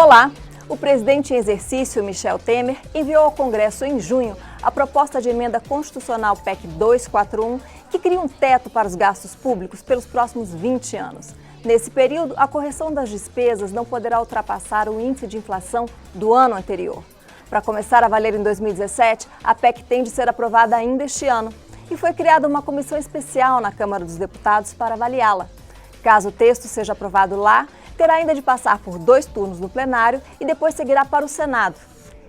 Olá! O presidente em exercício, Michel Temer, enviou ao Congresso em junho a proposta de emenda constitucional PEC 241, que cria um teto para os gastos públicos pelos próximos 20 anos. Nesse período, a correção das despesas não poderá ultrapassar o índice de inflação do ano anterior. Para começar a valer em 2017, a PEC tem de ser aprovada ainda este ano. E foi criada uma comissão especial na Câmara dos Deputados para avaliá-la. Caso o texto seja aprovado lá, terá ainda de passar por 2 turnos no plenário e depois seguirá para o Senado.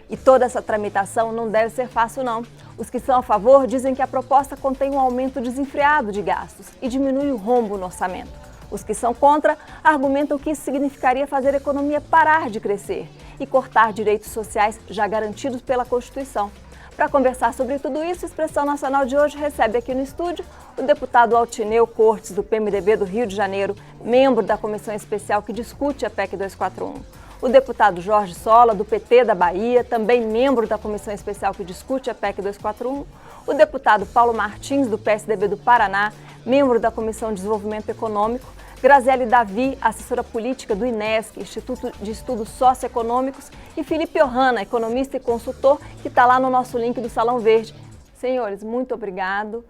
E toda essa tramitação não deve ser fácil, não. Os que são a favor dizem que a proposta contém um aumento desenfreado de gastos e diminui o rombo no orçamento. Os que são contra argumentam que isso significaria fazer a economia parar de crescer e cortar direitos sociais já garantidos pela Constituição. Para conversar sobre tudo isso, a Expressão Nacional de hoje recebe aqui no estúdio o deputado Altineu Cortes, do PMDB do Rio de Janeiro, membro da comissão especial que discute a PEC 241. O deputado Jorge Sola, do PT da Bahia, também membro da comissão especial que discute a PEC 241. O deputado Paulo Martins, do PSDB do Paraná, membro da Comissão de Desenvolvimento Econômico. Graziele Davi, assessora política do INESC, Instituto de Estudos Socioeconômicos, e Felipe Ohana, economista e consultor, que está lá no nosso link do Salão Verde. Senhores, muito obrigado,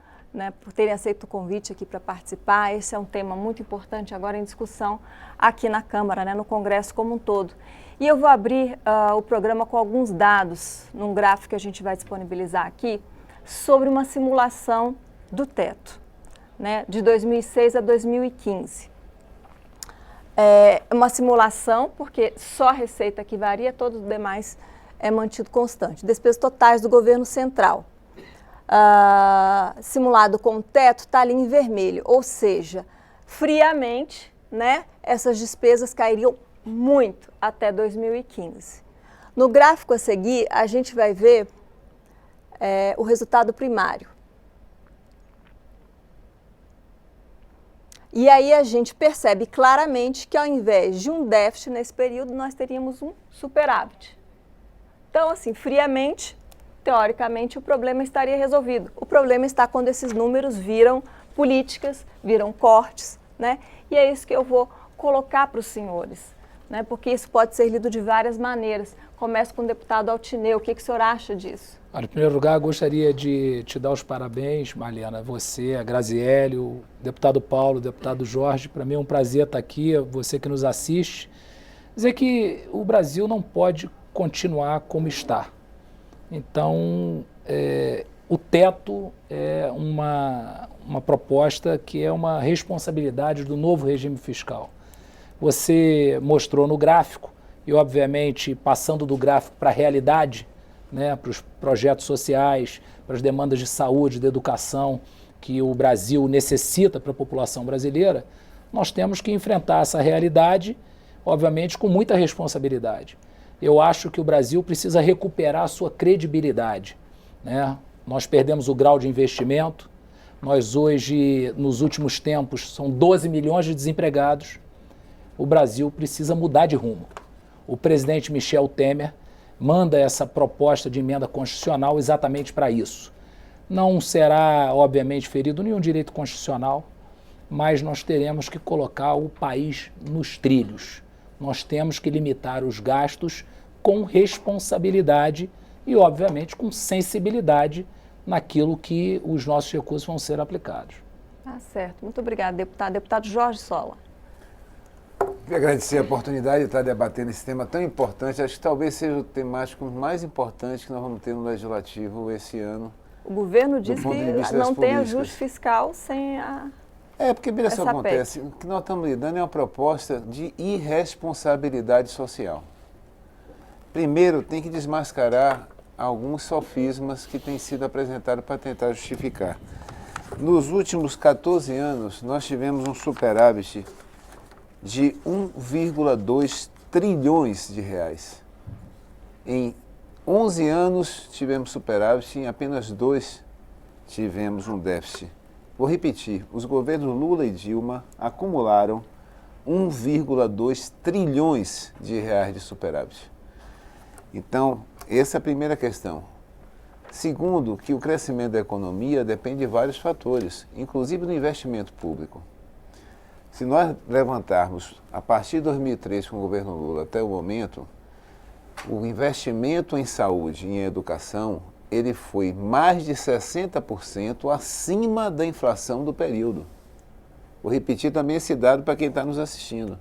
por terem aceito o convite aqui para participar. Esse é um tema muito importante agora em discussão aqui na Câmara, no Congresso como um todo. E eu vou abrir o programa com alguns dados, num gráfico que a gente vai disponibilizar aqui, sobre uma simulação do teto, de 2006 a 2015. É uma simulação, porque só a receita que varia, todos os demais é mantido constante. Despesas totais do governo central. Simulado com o teto, está ali em vermelho, ou seja, friamente, essas despesas cairiam muito até 2015. No gráfico a seguir, a gente vai ver o resultado primário. E aí a gente percebe claramente que ao invés de um déficit nesse período, nós teríamos um superávit. Então, assim, friamente, teoricamente, o problema estaria resolvido. O problema está quando esses números viram políticas, viram cortes, E é isso que eu vou colocar para os senhores, porque isso pode ser lido de várias maneiras. Começo com o deputado Altineu. O que o senhor acha disso? Olha, em primeiro lugar, gostaria de te dar os parabéns, Marlena, você, a Graziele, o deputado Paulo, o deputado Jorge. Para mim é um prazer estar aqui, você que nos assiste. Dizer que o Brasil não pode continuar como está. Então, o teto é uma proposta que é uma responsabilidade do novo regime fiscal. Você mostrou no gráfico, e obviamente passando do gráfico para a realidade, para os projetos sociais, para as demandas de saúde, de educação que o Brasil necessita para a população brasileira, nós temos que enfrentar essa realidade, obviamente, com muita responsabilidade. Eu acho que o Brasil precisa recuperar a sua credibilidade. Nós perdemos o grau de investimento, nós hoje, nos últimos tempos, são 12 milhões de desempregados. O Brasil precisa mudar de rumo. O presidente Michel Temer manda essa proposta de emenda constitucional exatamente para isso. Não será, obviamente, ferido nenhum direito constitucional, mas nós teremos que colocar o país nos trilhos. Nós temos que limitar os gastos com responsabilidade e, obviamente, com sensibilidade naquilo que os nossos recursos vão ser aplicados. Tá certo. Muito obrigada, deputado. Deputado Jorge Sola. Queria agradecer a oportunidade de estar debatendo esse tema tão importante. Acho que talvez seja o temático mais importante que nós vamos ter no Legislativo esse ano. O governo diz que não tem ajuste fiscal sem a... Porque veja só o que acontece. O que nós estamos lidando é uma proposta de irresponsabilidade social. Primeiro, tem que desmascarar alguns sofismas que têm sido apresentados para tentar justificar. Nos últimos 14 anos, nós tivemos um superávit de 1,2 trilhões de reais. Em 11 anos tivemos superávit, em apenas 2 tivemos um déficit. Vou repetir, os governos Lula e Dilma acumularam 1,2 trilhões de reais de superávit. Então, essa é a primeira questão. Segundo, que o crescimento da economia depende de vários fatores, inclusive do investimento público. Se nós levantarmos, a partir de 2003, com o governo Lula até o momento, o investimento em saúde e em educação, ele foi mais de 60% acima da inflação do período. Vou repetir também esse dado para quem está nos assistindo.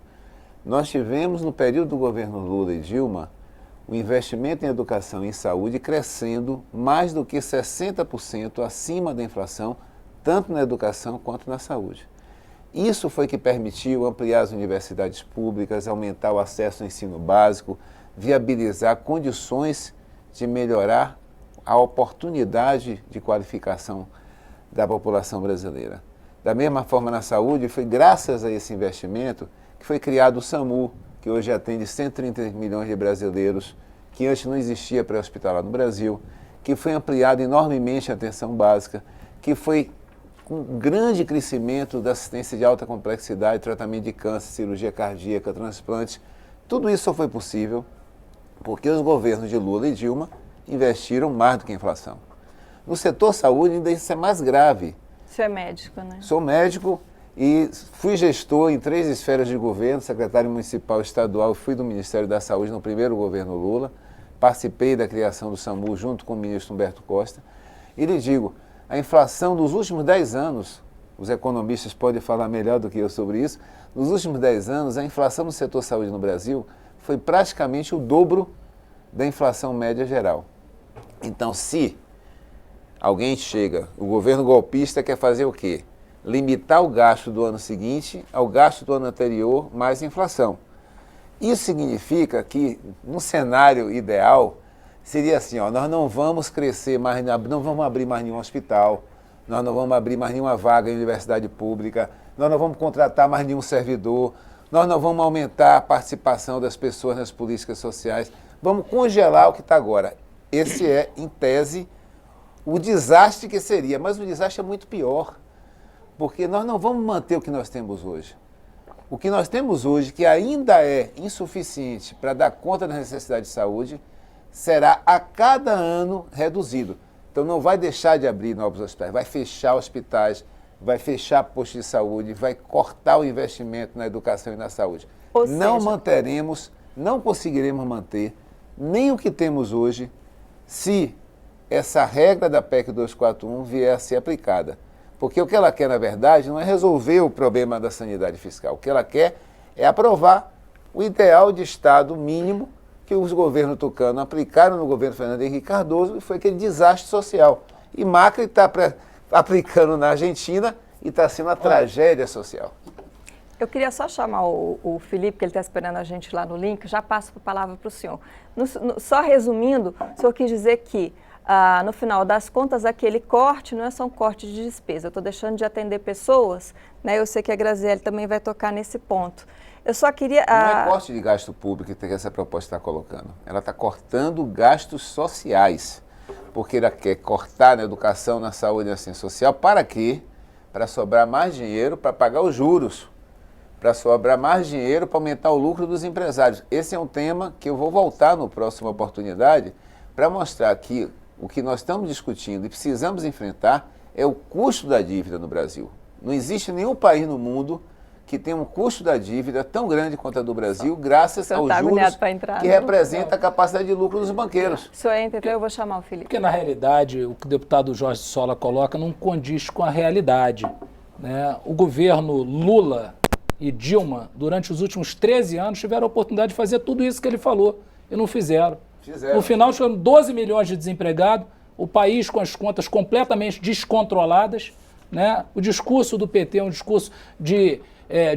Nós tivemos, no período do governo Lula e Dilma, o investimento em educação e em saúde crescendo mais do que 60% acima da inflação, tanto na educação quanto na saúde. Isso foi que permitiu ampliar as universidades públicas, aumentar o acesso ao ensino básico, viabilizar condições de melhorar a oportunidade de qualificação da população brasileira. Da mesma forma, na saúde, foi graças a esse investimento que foi criado o SAMU, que hoje atende 130 milhões de brasileiros, que antes não existia pré-hospitalar no Brasil, que foi ampliado enormemente a atenção básica, que foi com grande crescimento da assistência de alta complexidade, tratamento de câncer, cirurgia cardíaca, transplante. Tudo isso só foi possível porque os governos de Lula e Dilma investiram mais do que a inflação. No setor saúde, ainda isso é mais grave. O senhor é médico, né? Sou médico e fui gestor em 3 esferas de governo, secretário municipal estadual, fui do Ministério da Saúde no primeiro governo Lula, participei da criação do SAMU junto com o ministro Humberto Costa, e lhe digo, a inflação dos últimos 10 anos, os economistas podem falar melhor do que eu sobre isso, nos últimos 10 anos, a inflação no setor saúde no Brasil foi praticamente o dobro da inflação média geral. Então, se alguém chega, o governo golpista quer fazer o quê? Limitar o gasto do ano seguinte ao gasto do ano anterior mais inflação. Isso significa que, no cenário ideal, seria assim, ó, nós não vamos crescer mais, não vamos abrir mais nenhum hospital, nós não vamos abrir mais nenhuma vaga em universidade pública, nós não vamos contratar mais nenhum servidor, nós não vamos aumentar a participação das pessoas nas políticas sociais, vamos congelar o que está agora. Esse é, em tese, o desastre que seria, mas o desastre é muito pior, porque nós não vamos manter o que nós temos hoje. O que nós temos hoje, que ainda é insuficiente para dar conta das necessidades de saúde, será a cada ano reduzido. Então não vai deixar de abrir novos hospitais, vai fechar hospitais, vai fechar postos de saúde, vai cortar o investimento na educação e na saúde. Não manteremos, não conseguiremos manter nem o que temos hoje se essa regra da PEC 241 vier a ser aplicada. Porque o que ela quer, na verdade, não é resolver o problema da sanidade fiscal. O que ela quer é aprovar o ideal de Estado mínimo que os governos tucanos aplicaram no governo Fernando Henrique Cardoso e foi aquele desastre social. E Macri está aplicando na Argentina e está sendo uma tragédia social. Eu queria só chamar o Felipe, que ele está esperando a gente lá no link, já passo a palavra para o senhor. Só resumindo, o senhor quis dizer que, no final das contas, aquele corte não é só um corte de despesa. Eu estou deixando de atender pessoas, né? Eu sei que a Graziele também vai tocar nesse ponto. Eu só queria... Não é corte de gasto público que essa proposta está colocando. Ela está cortando gastos sociais, porque ela quer cortar na educação, na saúde e na assistência social. Para quê? Para sobrar mais dinheiro para pagar os juros, para sobrar mais dinheiro para aumentar o lucro dos empresários. Esse é um tema que eu vou voltar na próxima oportunidade para mostrar que o que nós estamos discutindo e precisamos enfrentar é o custo da dívida no Brasil. Não existe nenhum país no mundo que tenha um custo da dívida tão grande quanto a do Brasil, graças aos juros que representa a capacidade de lucro dos banqueiros. O senhor entra, então eu vou chamar o Felipe. Porque, na realidade, o que o deputado Jorge Sola coloca não condiz com a realidade, né? O governo Lula e Dilma, durante os últimos 13 anos, tiveram a oportunidade de fazer tudo isso que ele falou e não fizeram. No final, tiveram 12 milhões de desempregados, o país com as contas completamente descontroladas, né? O discurso do PT é um discurso de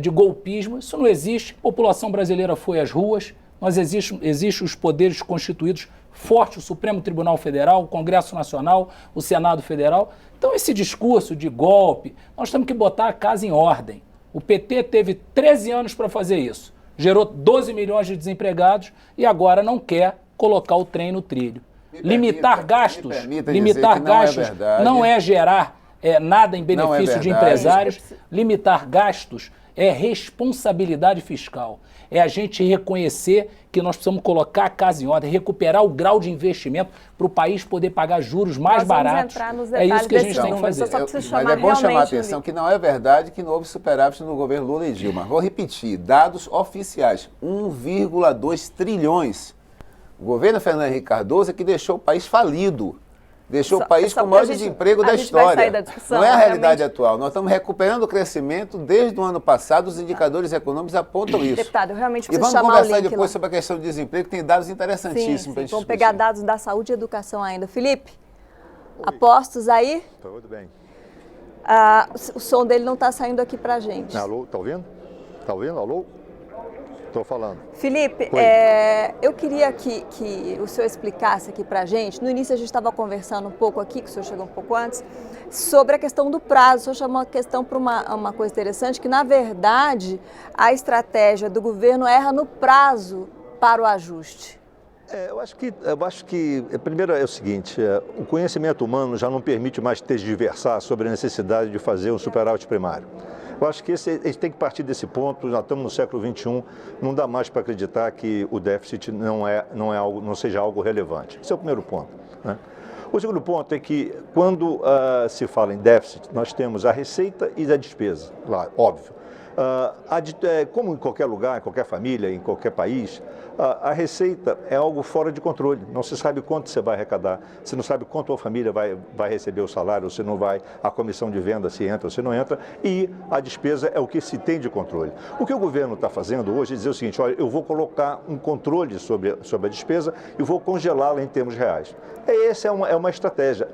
golpismo, isso não existe. A população brasileira foi às ruas, mas existe os poderes constituídos fortes, o Supremo Tribunal Federal, o Congresso Nacional, o Senado Federal. Então esse discurso de golpe, nós temos que botar a casa em ordem. O PT teve 13 anos para fazer isso, gerou 12 milhões de desempregados e agora não quer colocar o trem no trilho. Limitar gastos não é gerar nada em benefício de empresários. Limitar gastos é responsabilidade fiscal. É a gente reconhecer que nós precisamos colocar a casa em ordem, recuperar o grau de investimento para o país poder pagar juros mais baratos. É isso que a gente tem que fazer. Mas é bom chamar a atenção que não é verdade que não houve superávit no governo Lula e Dilma. Vou repetir, dados oficiais, 1,2 trilhões. O governo Fernando Henrique Cardoso é que deixou o país falido. Deixou o país com o maior desemprego da história. Não é a realidade atual. Nós estamos recuperando o crescimento desde o ano passado, os indicadores econômicos apontam isso. Deputado, eu realmente preciso chamar o link. E vamos conversar depois lá sobre a questão do desemprego, que tem dados interessantíssimos para a gente Vamos pegar dados da saúde e educação ainda. Felipe, apostos aí? Tudo bem. O som dele não está saindo aqui para a gente. Alô, tá ouvindo? Tá ouvindo? Alô? Estou falando. Felipe, eu queria que o senhor explicasse aqui para a gente. No início a gente estava conversando um pouco aqui, que o senhor chegou um pouco antes, sobre a questão do prazo. O senhor chamou a questão para uma coisa interessante, que na verdade a estratégia do governo erra no prazo para o ajuste. Eu acho que primeiro é o seguinte, o conhecimento humano já não permite mais tergiversar sobre a necessidade de fazer um superávit primário. Eu acho que a gente tem que partir desse ponto, já estamos no século XXI, não dá mais para acreditar que o déficit não seja algo relevante. Esse é o primeiro ponto, né? O segundo ponto é que quando se fala em déficit, nós temos a receita e a despesa, lá, óbvio. Como em qualquer lugar, em qualquer família, em qualquer país, a receita é algo fora de controle. Não se sabe quanto você vai arrecadar, você não sabe quanto a família vai receber o salário, se não vai, a comissão de venda se entra ou se não entra, e a despesa é o que se tem de controle. O que o governo está fazendo hoje é dizer o seguinte, olha, eu vou colocar um controle sobre a despesa e vou congelá-la em termos reais. Essa é uma estratégia,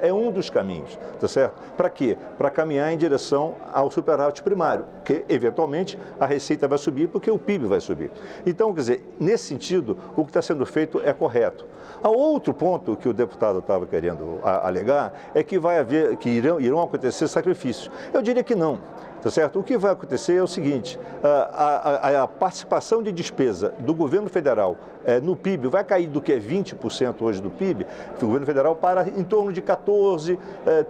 é um dos caminhos, tá certo? Para quê? Para caminhar em direção ao superávit primário, que eventualmente a receita vai subir porque o PIB vai subir. Então, quer dizer, nesse sentido, o que está sendo feito é correto. Há outro ponto que o deputado estava querendo alegar é que irão acontecer sacrifícios. Eu diria que não. Tá certo? O que vai acontecer é o seguinte, a participação de despesa do governo federal no PIB vai cair do que é 20% hoje do PIB, do governo federal, para em torno de 14%,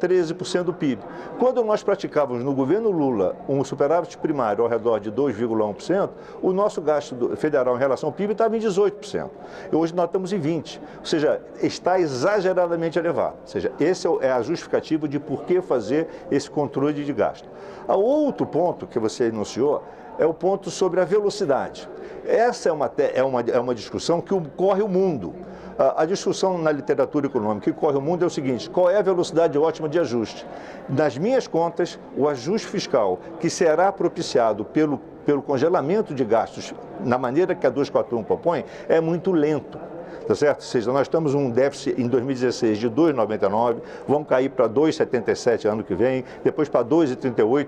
13% do PIB. Quando nós praticávamos no governo Lula um superávit primário ao redor de 2,1%, o nosso gasto federal em relação ao PIB estava em 18%. E hoje nós estamos em 20%, ou seja, está exageradamente elevado. Ou seja, esse é a justificativa de por que fazer esse controle de gasto. A outro ponto que você enunciou é o ponto sobre a velocidade. Essa é uma discussão que corre o mundo. A discussão na literatura econômica que corre o mundo é o seguinte, qual é a velocidade ótima de ajuste? Nas minhas contas, o ajuste fiscal que será propiciado pelo congelamento de gastos, na maneira que a 241 propõe, é muito lento. Tá certo? Ou seja, nós estamos um déficit em 2016 de 2,99, vamos cair para 2,77 ano que vem, depois para 2,38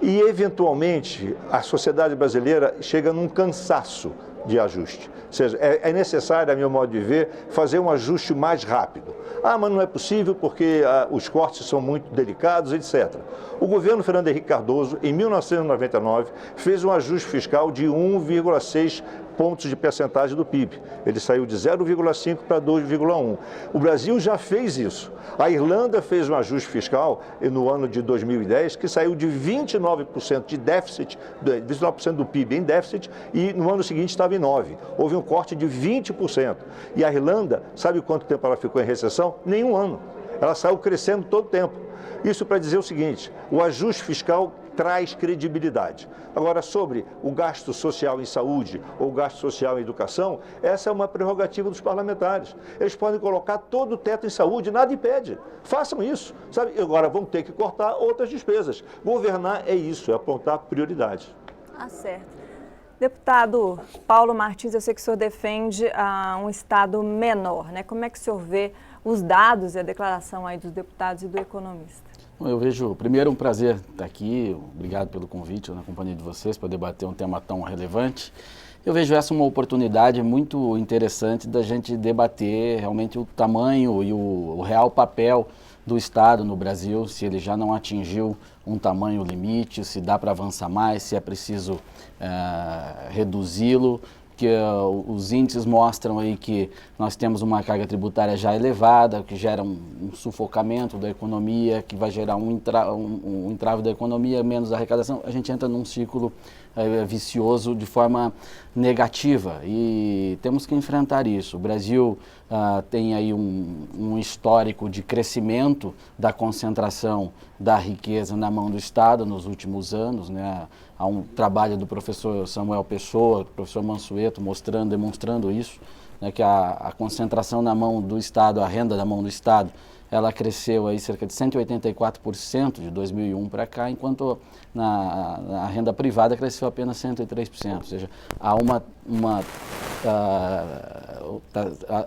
e, eventualmente, a sociedade brasileira chega num cansaço de ajuste. Ou seja, é necessário, a meu modo de ver, fazer um ajuste mais rápido. Mas não é possível porque os cortes são muito delicados, etc. O governo Fernando Henrique Cardoso, em 1999, fez um ajuste fiscal de 1,6 pontos de percentagem do PIB. Ele saiu de 0,5 para 2,1. O Brasil já fez isso. A Irlanda fez um ajuste fiscal no ano de 2010 que saiu de 29% de déficit, 29% do PIB em déficit e no ano seguinte estava em 9%. Houve um corte de 20%. E a Irlanda, sabe quanto tempo ela ficou em recessão? Nenhum ano. Ela saiu crescendo todo o tempo. Isso para dizer o seguinte, o ajuste fiscal traz credibilidade. Agora, sobre o gasto social em saúde ou o gasto social em educação, essa é uma prerrogativa dos parlamentares. Eles podem colocar todo o teto em saúde, nada impede. Façam isso, sabe? Agora vão ter que cortar outras despesas. Governar é isso, é apontar prioridades. Certo. Deputado Paulo Martins, eu sei que o senhor defende um Estado menor, né? Como é que o senhor vê os dados e a declaração aí dos deputados e do economista? Eu vejo, primeiro, um prazer estar aqui, obrigado pelo convite na companhia de vocês para debater um tema tão relevante. Eu vejo essa uma oportunidade muito interessante da gente debater realmente o tamanho e o real papel do Estado no Brasil, se ele já não atingiu um tamanho limite, se dá para avançar mais, se é preciso reduzi-lo, que os índices mostram aí que nós temos uma carga tributária já elevada, que gera um sufocamento da economia, que vai gerar um entrave da economia, menos arrecadação. A gente entra num ciclo vicioso de forma negativa e temos que enfrentar isso. O Brasil tem aí um histórico de crescimento da concentração da riqueza na mão do Estado nos últimos anos, né? Há um trabalho do professor Samuel Pessoa, professor Mansueto, demonstrando isso, né? Que a concentração na mão do Estado, a renda na mão do Estado, ela cresceu aí cerca de 184% de 2001 para cá, enquanto na renda privada cresceu apenas 103%. Ou seja, há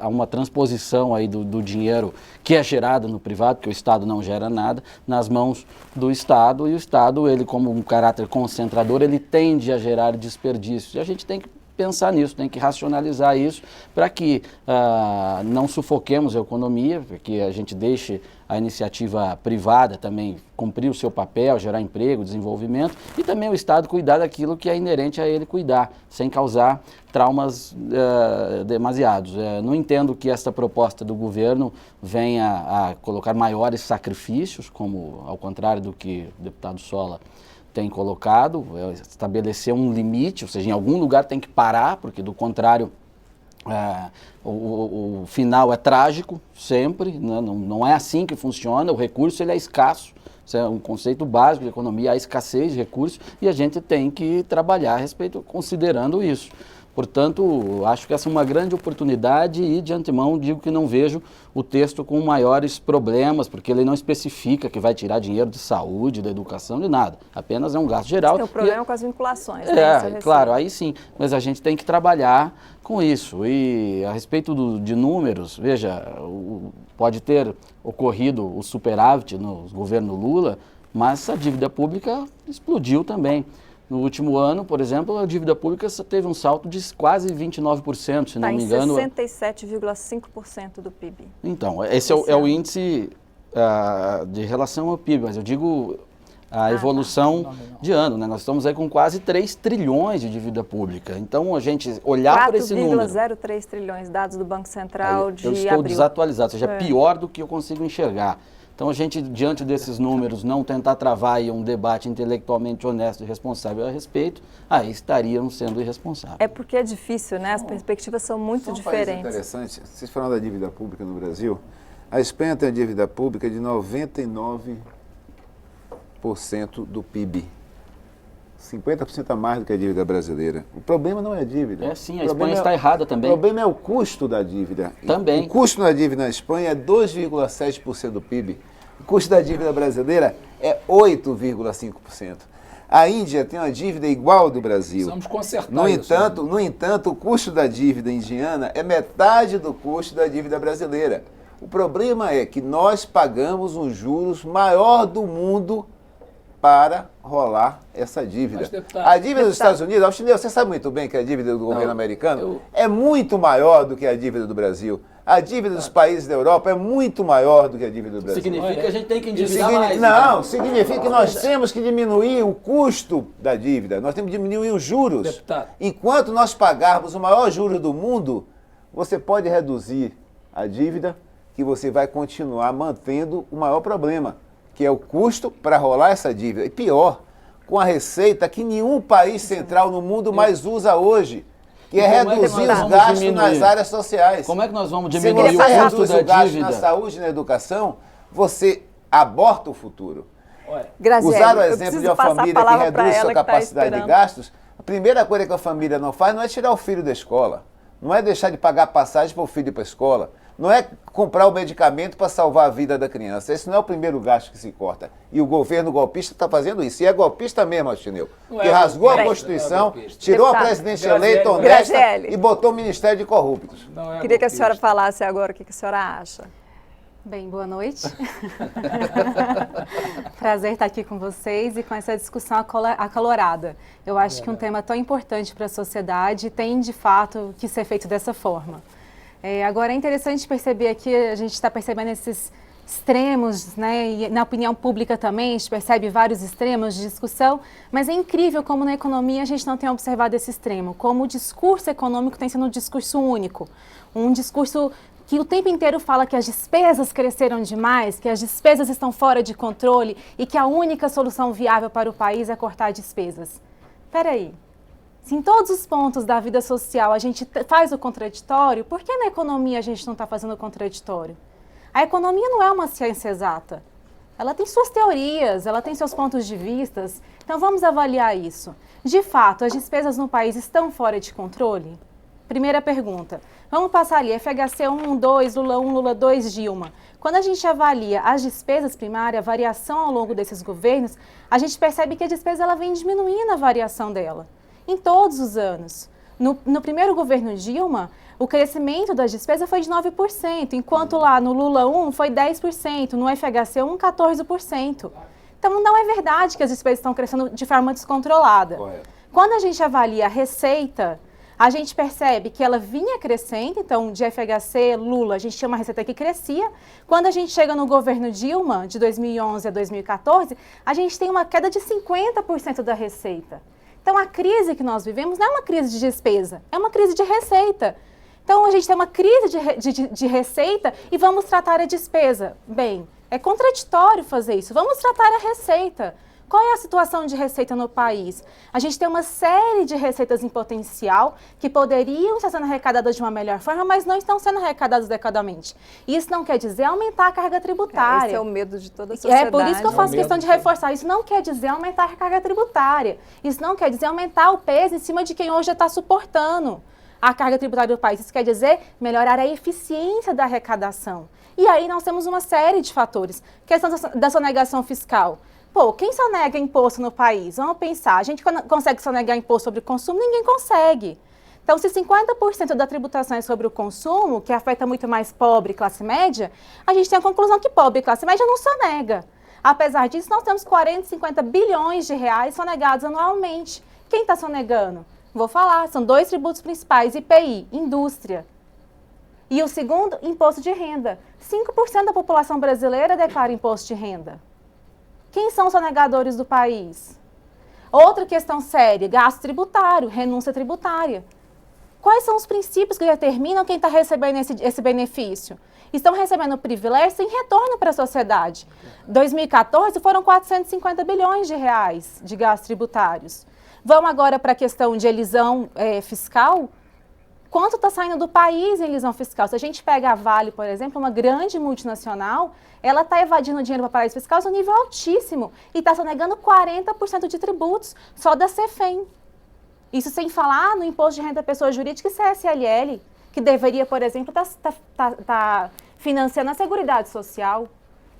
uma transposição aí do dinheiro que é gerado no privado, porque o Estado não gera nada, nas mãos do Estado, e o Estado, ele como um caráter concentrador, ele tende a gerar desperdícios. E a gente tem que pensar nisso, tem que racionalizar isso para que não sufoquemos a economia, para que a gente deixe a iniciativa privada também cumprir o seu papel, gerar emprego, desenvolvimento, e também o Estado cuidar daquilo que é inerente a ele cuidar, sem causar traumas demasiados. Não entendo que esta proposta do governo venha a colocar maiores sacrifícios, como ao contrário do que o deputado Sola tem colocado, estabelecer um limite, ou seja, em algum lugar tem que parar, porque do contrário o final é trágico sempre, né? Não é assim que funciona, o recurso ele é escasso, isso é um conceito básico de economia, há escassez de recursos e a gente tem que trabalhar a respeito, considerando isso. Portanto, acho que essa é uma grande oportunidade e, de antemão, digo que não vejo o texto com maiores problemas, porque ele não especifica que vai tirar dinheiro de saúde, da educação, de nada. Apenas é um gasto geral. Tem um problema com as vinculações, né? Claro, aí sim. Mas a gente tem que trabalhar com isso. E a respeito de números, veja, pode ter ocorrido o superávit no governo Lula, mas a dívida pública explodiu também. No último ano, por exemplo, a dívida pública teve um salto de quase 29%, se não me engano. Está em 67,5% do PIB. Então, esse é o índice de relação ao PIB, mas eu digo a evolução de ano, né? Nós estamos aí com quase 3 trilhões de dívida pública. Então, a gente olhar para esse número... 4,03 trilhões, dados do Banco Central de abril. Eu estou desatualizado, ou seja, pior do que eu consigo enxergar. Então, a gente, diante desses números, não tentar travar aí um debate intelectualmente honesto e responsável a respeito, aí estaríamos sendo irresponsáveis. É porque é difícil, né? As perspectivas são muito diferentes. Um país interessante, vocês falaram da dívida pública no Brasil, a Espanha tem a dívida pública de 99% do PIB. 50% a mais do que a dívida brasileira. O problema não é a dívida. É sim, a Espanha está errada também. O problema é o custo da dívida. Também. O custo da dívida na Espanha é 2,7% do PIB. O custo da dívida brasileira é 8,5%. A Índia tem uma dívida igual ao do Brasil. Precisamos consertar No entanto, o custo da dívida indiana é metade do custo da dívida brasileira. O problema é que nós pagamos um juros maior do mundo para rolar essa dívida. Mas, deputado, a dívida dos Estados Unidos, Alchineu, você sabe muito bem que a dívida do governo americano é muito maior do que a dívida do Brasil. A dívida dos países da Europa é muito maior do que a dívida do Brasil. Significa que a gente tem que endividar mais. Não, significa que nós temos que diminuir o custo da dívida, nós temos que diminuir os juros. Deputado. Enquanto nós pagarmos o maior juro do mundo, você pode reduzir a dívida, que você vai continuar mantendo o maior problema, que é o custo para rolar essa dívida. E pior, com a receita que nenhum país central no mundo mais usa hoje, que é reduzir os gastos nas áreas sociais. Como é que nós vamos diminuir o custo da dívida? Na saúde e na educação, você aborta o futuro. Graziele, usar o exemplo de uma família que reduz sua capacidade de gastos, a primeira coisa que a família não faz não é tirar o filho da escola, não é deixar de pagar passagem para o filho ir para a escola, não é comprar o medicamento para salvar a vida da criança. Esse não é o primeiro gasto que se corta. E o governo golpista está fazendo isso. E é golpista mesmo, Alchineu. Que rasgou a Constituição, tirou a presidente eleita honesta e botou o Ministério de Corruptos. Queria que a senhora falasse agora o que a senhora acha. Bem, boa noite. Prazer estar aqui com vocês e com essa discussão acalorada. Eu acho que um tema tão importante para a sociedade tem, de fato, que ser feito dessa forma. Agora, é interessante perceber aqui, a gente está percebendo esses extremos, né? E na opinião pública também a gente percebe vários extremos de discussão, mas é incrível como na economia a gente não tem observado esse extremo, como o discurso econômico tem sido um discurso único, um discurso que o tempo inteiro fala que as despesas cresceram demais, que as despesas estão fora de controle e que a única solução viável para o país é cortar despesas. Espera aí. Se em todos os pontos da vida social a gente faz o contraditório, por que na economia a gente não está fazendo o contraditório? A economia não é uma ciência exata. Ela tem suas teorias, ela tem seus pontos de vista. Então vamos avaliar isso. De fato, as despesas no país estão fora de controle? Primeira pergunta. Vamos passar ali, FHC 1, 2, Lula 1, Lula 2, Dilma. Quando a gente avalia as despesas primárias, a variação ao longo desses governos, a gente percebe que a despesa ela vem diminuindo a variação dela. Em todos os anos. No primeiro governo Dilma, o crescimento das despesas foi de 9%, enquanto lá no Lula 1 foi 10%, no FHC 1, 14%. Então não é verdade que as despesas estão crescendo de forma descontrolada. Correto. Quando a gente avalia a receita, a gente percebe que ela vinha crescendo, então de FHC, Lula, a gente tinha uma receita que crescia. Quando a gente chega no governo Dilma, de 2011 a 2014, a gente tem uma queda de 50% da receita. Então, a crise que nós vivemos não é uma crise de despesa, é uma crise de receita. Então, a gente tem uma crise de receita e vamos tratar a despesa. Bem, é contraditório fazer isso. Vamos tratar a receita. Qual é a situação de receita no país? A gente tem uma série de receitas em potencial que poderiam estar sendo arrecadadas de uma melhor forma, mas não estão sendo arrecadadas adequadamente. Isso não quer dizer aumentar a carga tributária. Esse é o medo de toda a sociedade. É por isso que eu faço questão de reforçar. Isso não quer dizer aumentar a carga tributária. Isso não quer dizer aumentar o peso em cima de quem hoje já está suportando a carga tributária do país. Isso quer dizer melhorar a eficiência da arrecadação. E aí nós temos uma série de fatores. Questão da sonegação fiscal. Pô, quem sonega imposto no país? Vamos pensar, a gente consegue sonegar imposto sobre o consumo? Ninguém consegue. Então, se 50% da tributação é sobre o consumo, que afeta muito mais pobre e classe média, a gente tem a conclusão que pobre e classe média não sonega. Apesar disso, nós temos 40, 50 bilhões de reais sonegados anualmente. Quem está sonegando? Vou falar, são 2 tributos principais, IPI, indústria. E o segundo, imposto de renda. 5% da população brasileira declara imposto de renda. Quem são os sonegadores do país? Outra questão séria, gasto tributário, renúncia tributária. Quais são os princípios que determinam quem está recebendo esse benefício? Estão recebendo privilégio sem retorno para a sociedade. 2014 foram 450 bilhões de reais de gastos tributários. Vamos agora para a questão de elisão fiscal. Quanto está saindo do país em elisão fiscal? Se a gente pega a Vale, por exemplo, uma grande multinacional, ela está evadindo dinheiro para paraíso fiscal a um nível altíssimo e está sonegando 40% de tributos só da CEFEM. Isso sem falar no imposto de renda da pessoa jurídica e CSLL, que deveria, por exemplo, tá financiando a Seguridade Social.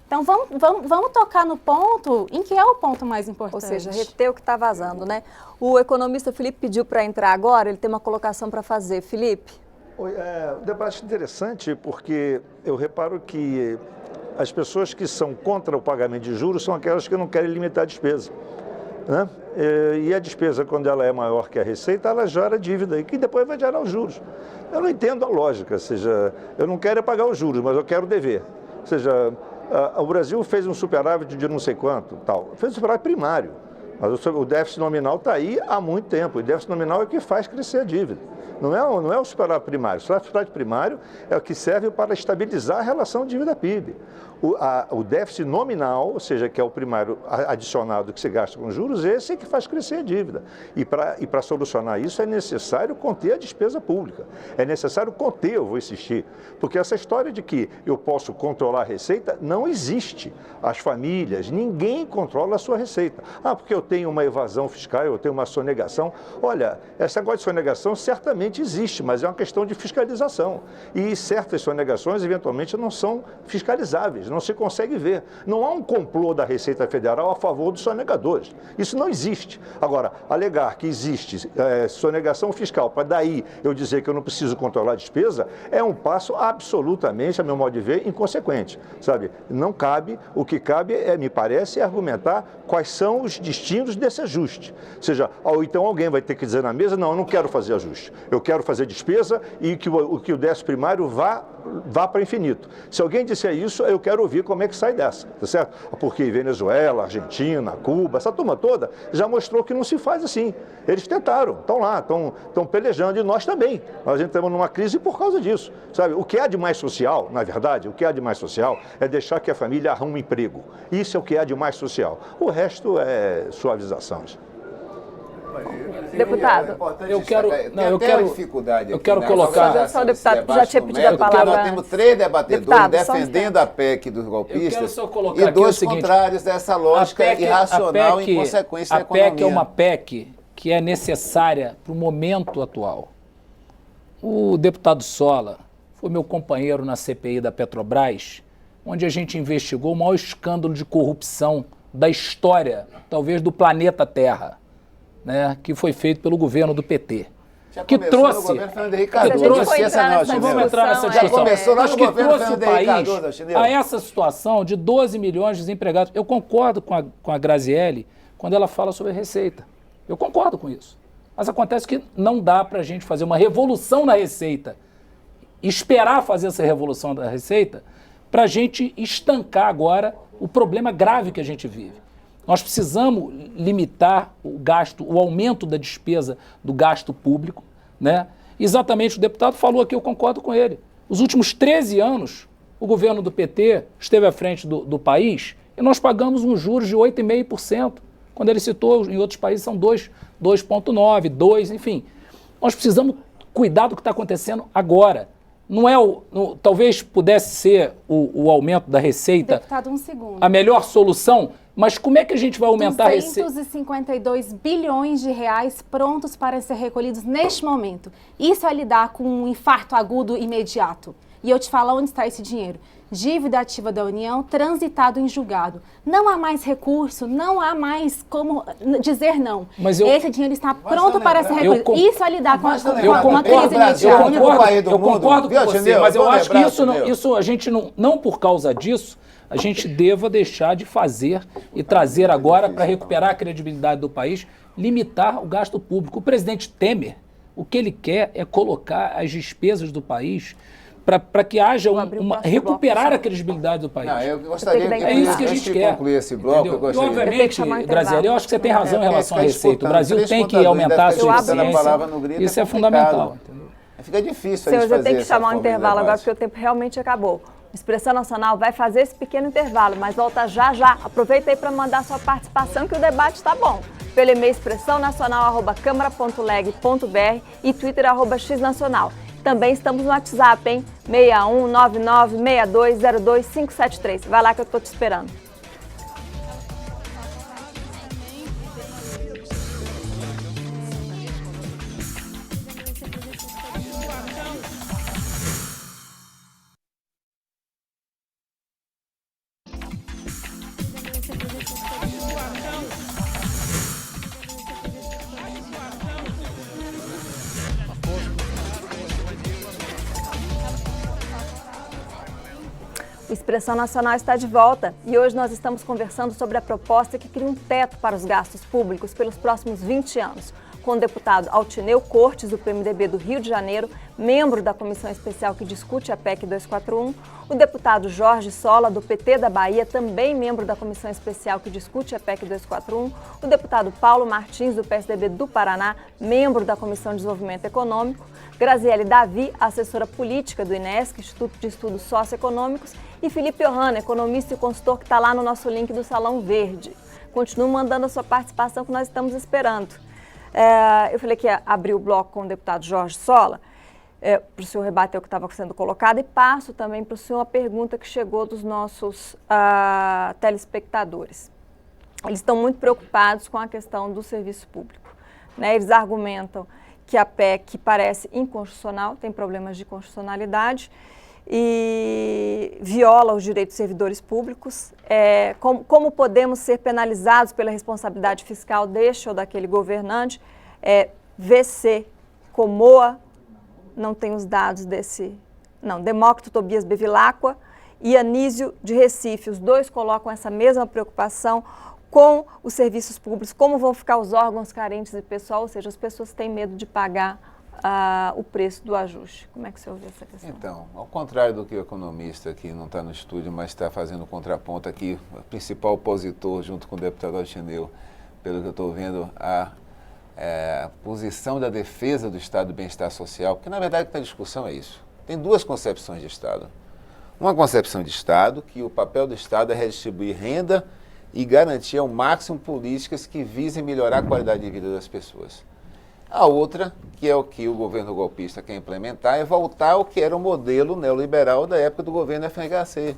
Então, vamos tocar no ponto em que é o ponto mais importante. Ou seja, reter o que está vazando, né? O economista Felipe pediu para entrar agora, ele tem uma colocação para fazer. Felipe? Um debate interessante, porque eu reparo que as pessoas que são contra o pagamento de juros são aquelas que não querem limitar a despesa, né? E a despesa, quando ela é maior que a receita, ela gera dívida e que depois vai gerar os juros. Eu não entendo a lógica, ou seja, eu não quero pagar os juros, mas eu quero dever. Ou seja, o Brasil fez um superávit de não sei quanto, tal. Fez um superávit primário, mas o déficit nominal está aí há muito tempo. E o déficit nominal é o que faz crescer a dívida. Não é o superávit primário. O superávit primário é o que serve para estabilizar a relação dívida-PIB. O déficit nominal, ou seja, que é o primário adicionado que se gasta com juros, esse é que faz crescer a dívida. E para solucionar isso é necessário conter a despesa pública. É necessário conter, eu vou insistir, porque essa história de que eu posso controlar a receita não existe. As famílias, ninguém controla a sua receita. Porque eu tenho uma evasão fiscal, eu tenho uma sonegação. Olha, esse negócio de sonegação certamente existe, mas é uma questão de fiscalização. E certas sonegações, eventualmente, não são fiscalizáveis. Não se consegue ver. Não há um complô da Receita Federal a favor dos sonegadores. Isso não existe. Agora, alegar que existe sonegação fiscal para daí eu dizer que eu não preciso controlar a despesa é um passo absolutamente, a meu modo de ver, inconsequente. Sabe? Não cabe. O que cabe, me parece, é argumentar quais são os destinos desse ajuste. Ou seja, ou então alguém vai ter que dizer na mesa, não, eu não quero fazer ajuste. Eu quero fazer despesa e que o déficit primário vá vá para infinito. Se alguém disser isso, eu quero ouvir como é que sai dessa, tá certo? Porque Venezuela, Argentina, Cuba, essa turma toda já mostrou que não se faz assim. Eles tentaram, estão lá, estão pelejando e nós também. Nós entramos numa crise por causa disso, sabe? O que há de mais social, na verdade, o que há de mais social é deixar que a família arrume um emprego. Isso é o que há de mais social. O resto é suavizações. Deputado, eu quero colocar. Só o deputado já tinha pedido a palavra. Nós temos 3 debatedores defendendo a PEC dos golpistas e 2 contrários dessa lógica irracional e inconsequência da economia. A PEC é uma PEC que é necessária para o momento atual. O deputado Sola foi meu companheiro na CPI da Petrobras, onde a gente investigou o maior escândalo de corrupção da história, talvez do planeta Terra, né, que foi feito pelo governo do PT. Que trouxe, vamos entrar nessa discussão, mas que trouxe o país a essa situação de 12 milhões de desempregados. Eu concordo com a Grazielli quando ela fala sobre a Receita. Eu concordo com isso. Mas acontece que não dá para a gente fazer uma revolução na Receita, esperar fazer essa revolução da Receita, para a gente estancar agora o problema grave que a gente vive. Nós precisamos limitar o gasto, o aumento da despesa do gasto público, né? Exatamente, o deputado falou aqui, eu concordo com ele. Os últimos 13 anos, o governo do PT esteve à frente do país e nós pagamos uns juros de 8,5%. Quando ele citou, em outros países são 2,9%, 2%, enfim. Nós precisamos cuidar do que está acontecendo agora. Não é talvez pudesse ser o aumento da receita. Deputado, um segundo. A melhor solução, mas como é que a gente vai aumentar a receita? 252 bilhões de reais prontos para ser recolhidos neste momento. Isso é lidar com um infarto agudo imediato. E eu te falo onde está esse dinheiro. Dívida ativa da União, transitado em julgado. Não há mais recurso, não há mais como dizer não. Esse dinheiro está pronto para ser recolhido. Isso é lidar com uma crise imediata. Eu concordo com você, mas eu acho que isso a gente não por causa disso, a gente deva deixar de fazer e trazer agora para recuperar a credibilidade do país, limitar o gasto público. O presidente Temer, o que ele quer é colocar as despesas do país para que haja recuperar a credibilidade do país. Não, eu gostaria que isso que a gente quer concluir esse bloco. Eu gostaria. E, obviamente, Grazielli, eu acho que você tem razão em relação à receita. O Brasil tem que aumentar a sua eficiência. Isso é fundamental. Fica difícil a gente fazer. Eu tenho que chamar um intervalo agora, porque o tempo realmente acabou. Expressão Nacional vai fazer esse pequeno intervalo, mas volta já já. Aproveita aí para mandar sua participação, que o debate está bom. Pelo e-mail expressãonacional@câmara.leg.br e Twitter @xnacional. Também estamos no WhatsApp, hein? 619962025573. Vai lá que eu estou te esperando. Expressão Nacional está de volta e hoje nós estamos conversando sobre a proposta que cria um teto para os gastos públicos pelos próximos 20 anos, com o deputado Altineu Cortes, do PMDB do Rio de Janeiro, membro da comissão especial que discute a PEC 241, o deputado Jorge Sola, do PT da Bahia, também membro da comissão especial que discute a PEC 241, o deputado Paulo Martins, do PSDB do Paraná, membro da Comissão de Desenvolvimento Econômico, Grazielli Davi, assessora política do INESC, Instituto de Estudos Socioeconômicos, e Felipe Ohana, economista e consultor que está lá no nosso link do Salão Verde. Continue mandando a sua participação que nós estamos esperando. Eu falei que ia abrir o bloco com o deputado Jorge Sola, para o senhor rebater o que estava sendo colocado, e passo também para o senhor a pergunta que chegou dos nossos telespectadores. Eles estão muito preocupados com a questão do serviço público, né? Eles argumentam que a PEC parece inconstitucional, tem problemas de constitucionalidade e viola os direitos dos servidores públicos. Como podemos ser penalizados pela responsabilidade fiscal deste ou daquele governante? VC Comoa, não tem os dados desse... Não, Demócrito Tobias Bevilacqua e Anísio de Recife. Os dois colocam essa mesma preocupação com os serviços públicos, como vão ficar os órgãos carentes de pessoal, ou seja, as pessoas têm medo de pagar o preço do ajuste. Como é que você ouviu essa questão? Então, ao contrário do que o economista que não está no estúdio, mas está fazendo contraponto aqui, o principal opositor, junto com o deputado Altineu, pelo que eu estou vendo, a posição da defesa do Estado do bem-estar social, porque na verdade a discussão é isso. Tem duas concepções de Estado. Uma concepção de Estado, que o papel do Estado é redistribuir renda e garantir ao máximo políticas que visem melhorar a qualidade de vida das pessoas. A outra, que é o que o governo golpista quer implementar, é voltar ao que era o modelo neoliberal da época do governo FHC,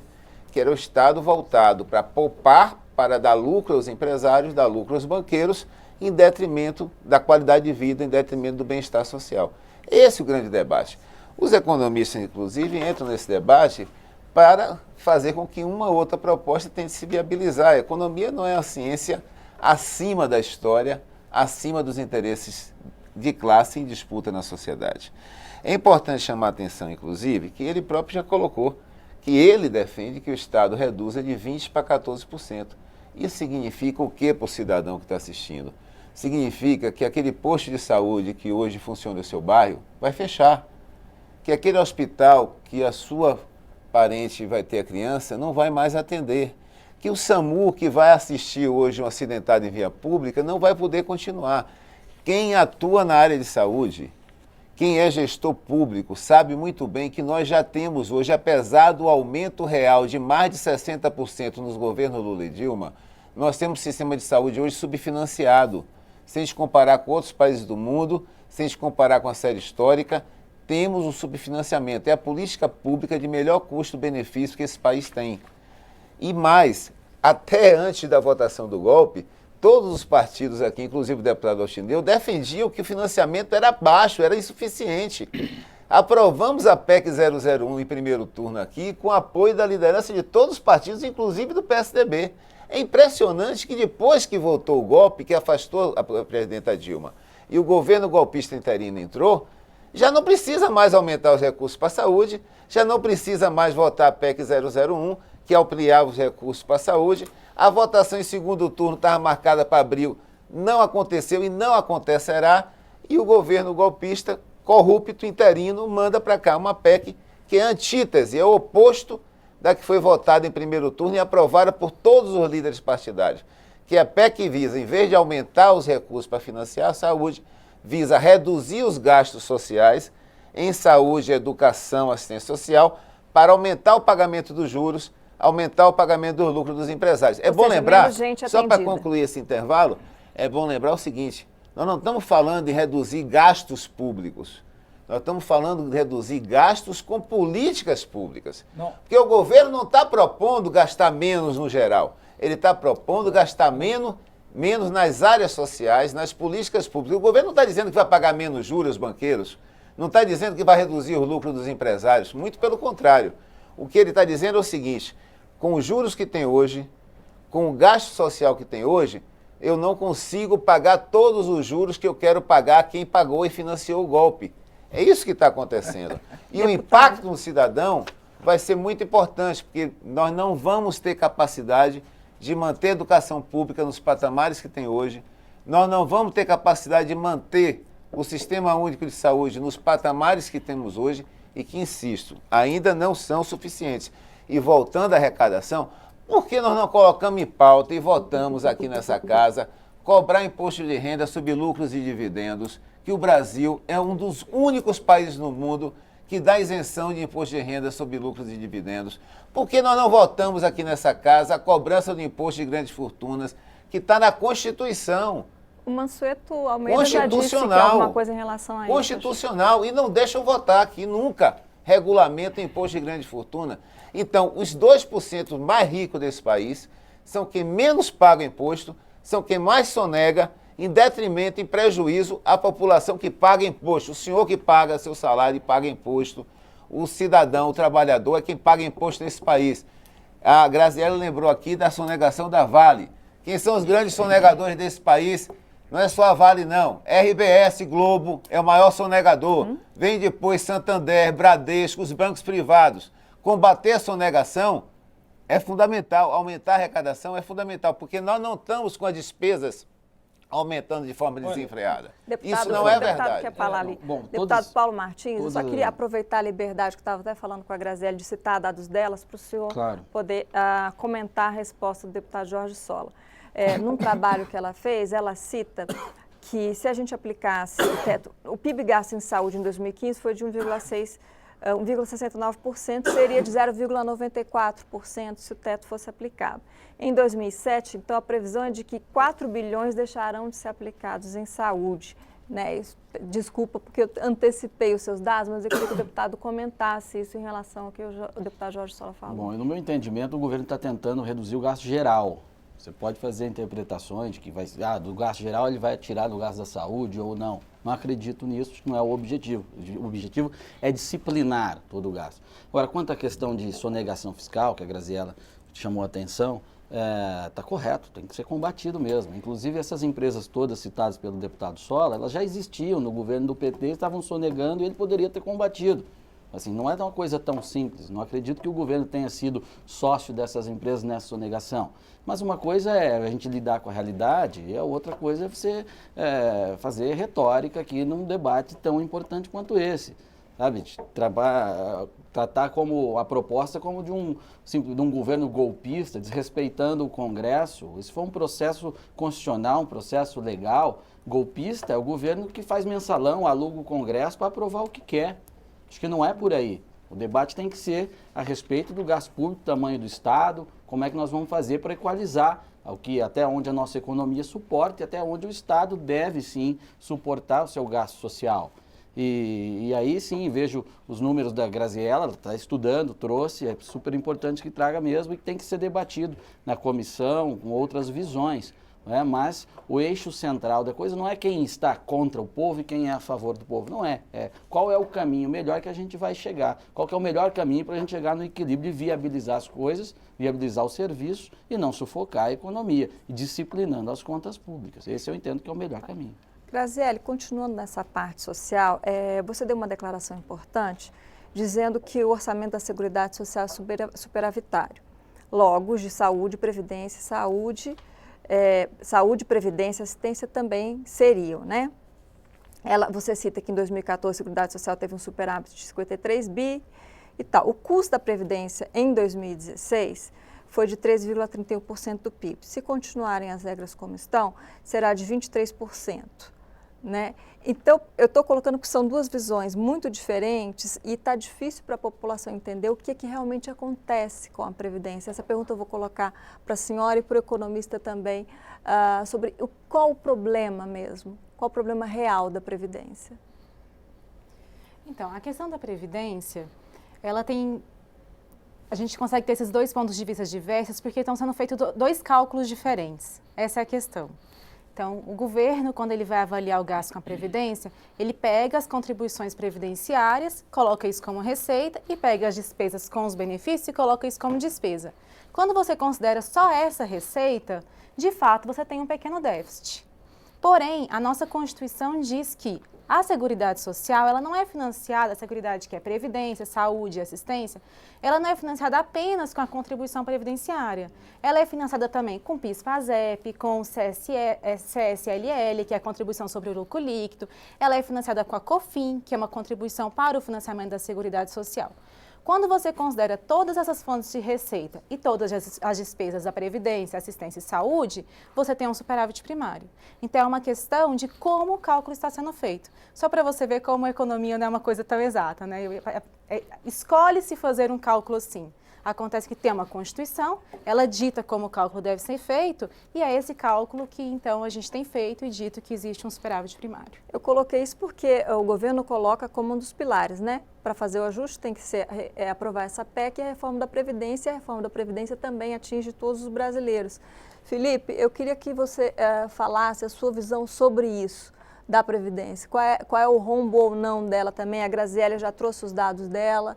que era o Estado voltado para poupar, para dar lucro aos empresários, dar lucro aos banqueiros, em detrimento da qualidade de vida, em detrimento do bem-estar social. Esse é o grande debate. Os economistas, inclusive, entram nesse debate para fazer com que uma ou outra proposta tente se viabilizar. A economia não é a ciência acima da história, acima dos interesses de classe em disputa na sociedade. É importante chamar a atenção, inclusive, que ele próprio já colocou que ele defende que o Estado reduza de 20% para 14%. Isso significa o que para o cidadão que está assistindo? Significa que aquele posto de saúde que hoje funciona no seu bairro vai fechar. Que aquele hospital que a sua parente vai ter a criança não vai mais atender. Que o SAMU que vai assistir hoje um acidentado em via pública não vai poder continuar. Quem atua na área de saúde, quem é gestor público, sabe muito bem que nós já temos hoje, apesar do aumento real de mais de 60% nos governos Lula e Dilma, nós temos um sistema de saúde hoje subfinanciado. Se a gente comparar com outros países do mundo, se a gente comparar com a série histórica, temos um subfinanciamento. É a política pública de melhor custo-benefício que esse país tem. E mais, até antes da votação do golpe, todos os partidos aqui, inclusive o deputado Altineu, defendiam que o financiamento era baixo, era insuficiente. Aprovamos a PEC 001 em primeiro turno aqui, com apoio da liderança de todos os partidos, inclusive do PSDB. É impressionante que depois que votou o golpe, que afastou a presidenta Dilma, e o governo golpista interino entrou, já não precisa mais aumentar os recursos para a saúde, já não precisa mais votar a PEC 001, que ampliava os recursos para a saúde. A votação em segundo turno estava marcada para abril, não aconteceu e não acontecerá, e o governo golpista, corrupto, interino, manda para cá uma PEC que é antítese, é o oposto da que foi votada em primeiro turno e aprovada por todos os líderes partidários, que a PEC visa, em vez de aumentar os recursos para financiar a saúde, visa reduzir os gastos sociais em saúde, educação, assistência social, para aumentar o pagamento dos juros, aumentar o pagamento do lucro dos empresários. É bom lembrar, só para concluir esse intervalo, é bom lembrar o seguinte, nós não estamos falando de reduzir gastos públicos, nós estamos falando de reduzir gastos com políticas públicas. Não. Porque o governo não está propondo gastar menos no geral, ele está propondo gastar menos nas áreas sociais, nas políticas públicas. O governo não está dizendo que vai pagar menos juros aos banqueiros, não está dizendo que vai reduzir o lucro dos empresários, muito pelo contrário. O que ele está dizendo é o seguinte, com os juros que tem hoje, com o gasto social que tem hoje, eu não consigo pagar todos os juros que eu quero pagar a quem pagou e financiou o golpe. É isso que está acontecendo. E o impacto no cidadão vai ser muito importante, porque nós não vamos ter capacidade de manter a educação pública nos patamares que tem hoje, nós não vamos ter capacidade de manter o Sistema Único de Saúde nos patamares que temos hoje e que, insisto, ainda não são suficientes. E voltando à arrecadação, por que nós não colocamos em pauta e votamos aqui nessa casa cobrar imposto de renda sobre lucros e dividendos, que o Brasil é um dos únicos países no mundo que dá isenção de imposto de renda sobre lucros e dividendos? Por que nós não votamos aqui nessa casa a cobrança do imposto de grandes fortunas, que está na Constituição? O Mansueto Almeida já disse que há alguma coisa em relação a isso. Constitucional, e não deixam votar aqui nunca. Regulamenta o imposto de grande fortuna. Então, os 2% mais ricos desse país são quem menos paga imposto, são quem mais sonega, em detrimento, em prejuízo à população que paga imposto. O senhor que paga seu salário e paga imposto, o cidadão, o trabalhador é quem paga imposto nesse país. A Graziella lembrou aqui da sonegação da Vale. Quem são os grandes sonegadores desse país? Não é só a Vale, não. RBS, Globo é o maior sonegador. Vem depois Santander, Bradesco, os bancos privados. Combater a sonegação é fundamental. Aumentar a arrecadação é fundamental, porque nós não estamos com as despesas aumentando de forma desenfreada. Deputado, Isso não é deputado verdade. quer falar ali. Bom, Deputado Paulo Martins, eu só queria aproveitar a liberdade que estava até falando com a Graziele de citar dados delas para o senhor poder comentar a resposta do deputado Jorge Sola. Num trabalho que ela fez, ela cita que se a gente aplicasse o teto, o PIB gasto em saúde em 2015 foi de 1,69%, seria de 0,94% se o teto fosse aplicado. Em 2007, então, a previsão é de que 4 bilhões deixarão de ser aplicados em saúde. Né? Desculpa porque eu antecipei os seus dados, mas eu queria que o deputado comentasse isso em relação ao que o deputado Jorge Sola falou. Bom, no meu entendimento, o governo está tentando reduzir o gasto geral. Você pode fazer interpretações de que do gasto geral ele vai tirar do gasto da saúde ou não. Não acredito nisso, acho que não é o objetivo. O objetivo é disciplinar todo o gasto. Agora, quanto à questão de sonegação fiscal, que a Graziela chamou a atenção, está correto, tem que ser combatido mesmo. Inclusive, essas empresas todas citadas pelo deputado Sola, elas já existiam no governo do PT, estavam sonegando e ele poderia ter combatido. Assim, não é uma coisa tão simples. Não acredito que o governo tenha sido sócio dessas empresas nessa sonegação. Mas uma coisa é a gente lidar com a realidade e a outra coisa é você fazer retórica aqui num debate tão importante quanto esse. Sabe? Tratar como a proposta como de um governo golpista, desrespeitando o Congresso. Isso foi um processo constitucional, um processo legal. Golpista é o governo que faz mensalão, aluga o Congresso para aprovar o que quer. Acho que não é por aí. O debate tem que ser a respeito do gasto público, tamanho do Estado, como é que nós vamos fazer para equalizar até onde a nossa economia suporta e até onde o Estado deve sim suportar o seu gasto social. E aí sim vejo os números da Graziela, ela está estudando, trouxe, é super importante que traga mesmo e que tem que ser debatido na comissão com outras visões. Mas o eixo central da coisa não é quem está contra o povo e quem é a favor do povo, não é. Qual é o caminho melhor que a gente vai chegar, qual que é o melhor caminho para a gente chegar no equilíbrio e viabilizar as coisas, viabilizar o serviço e não sufocar a economia, e disciplinando as contas públicas. Esse eu entendo que é o melhor caminho. Graziele, continuando nessa parte social, você deu uma declaração importante dizendo que o orçamento da Seguridade Social é superavitário. Logo, os de saúde, previdência, saúde, previdência, assistência também seriam, né? Você cita que em 2014 a Seguridade Social teve um superávit de 53 bi e tal. O custo da previdência em 2016 foi de 3,31% do PIB. Se continuarem as regras como estão, será de 23%. Né? Então, eu estou colocando que são duas visões muito diferentes e está difícil para a população entender o que realmente acontece com a Previdência. Essa pergunta eu vou colocar para a senhora e para o economista também, sobre qual o problema mesmo, qual o problema real da Previdência. Então, a questão da Previdência, a gente consegue ter esses dois pontos de vista diversos porque estão sendo feitos dois cálculos diferentes. Essa é a questão. Então, o governo, quando ele vai avaliar o gasto com a Previdência, ele pega as contribuições previdenciárias, coloca isso como receita e pega as despesas com os benefícios e coloca isso como despesa. Quando você considera só essa receita, de fato, você tem um pequeno déficit. Porém, a nossa Constituição diz que a Seguridade Social, ela não é financiada, a Seguridade que é Previdência, Saúde e Assistência, ela não é financiada apenas com a contribuição previdenciária. Ela é financiada também com PIS/PASEP, com CSLL, que é a contribuição sobre o lucro líquido. Ela é financiada com a COFIN, que é uma contribuição para o financiamento da Seguridade Social. Quando você considera todas essas fontes de receita e todas as despesas da Previdência, Assistência e Saúde, você tem um superávit primário. Então, é uma questão de como o cálculo está sendo feito. Só para você ver como a economia não é uma coisa tão exata, né? Escolhe-se fazer um cálculo assim. Acontece que tem uma Constituição, ela dita como o cálculo deve ser feito, e é esse cálculo que, então, a gente tem feito e dito que existe um superávit primário. Eu coloquei isso porque o governo coloca como um dos pilares, né? Para fazer o ajuste tem que ser aprovar essa PEC e a reforma da Previdência. A reforma da Previdência também atinge todos os brasileiros. Felipe, eu queria que você falasse a sua visão sobre isso, da Previdência. Qual é o rombo ou não dela também? A Graziele já trouxe os dados dela.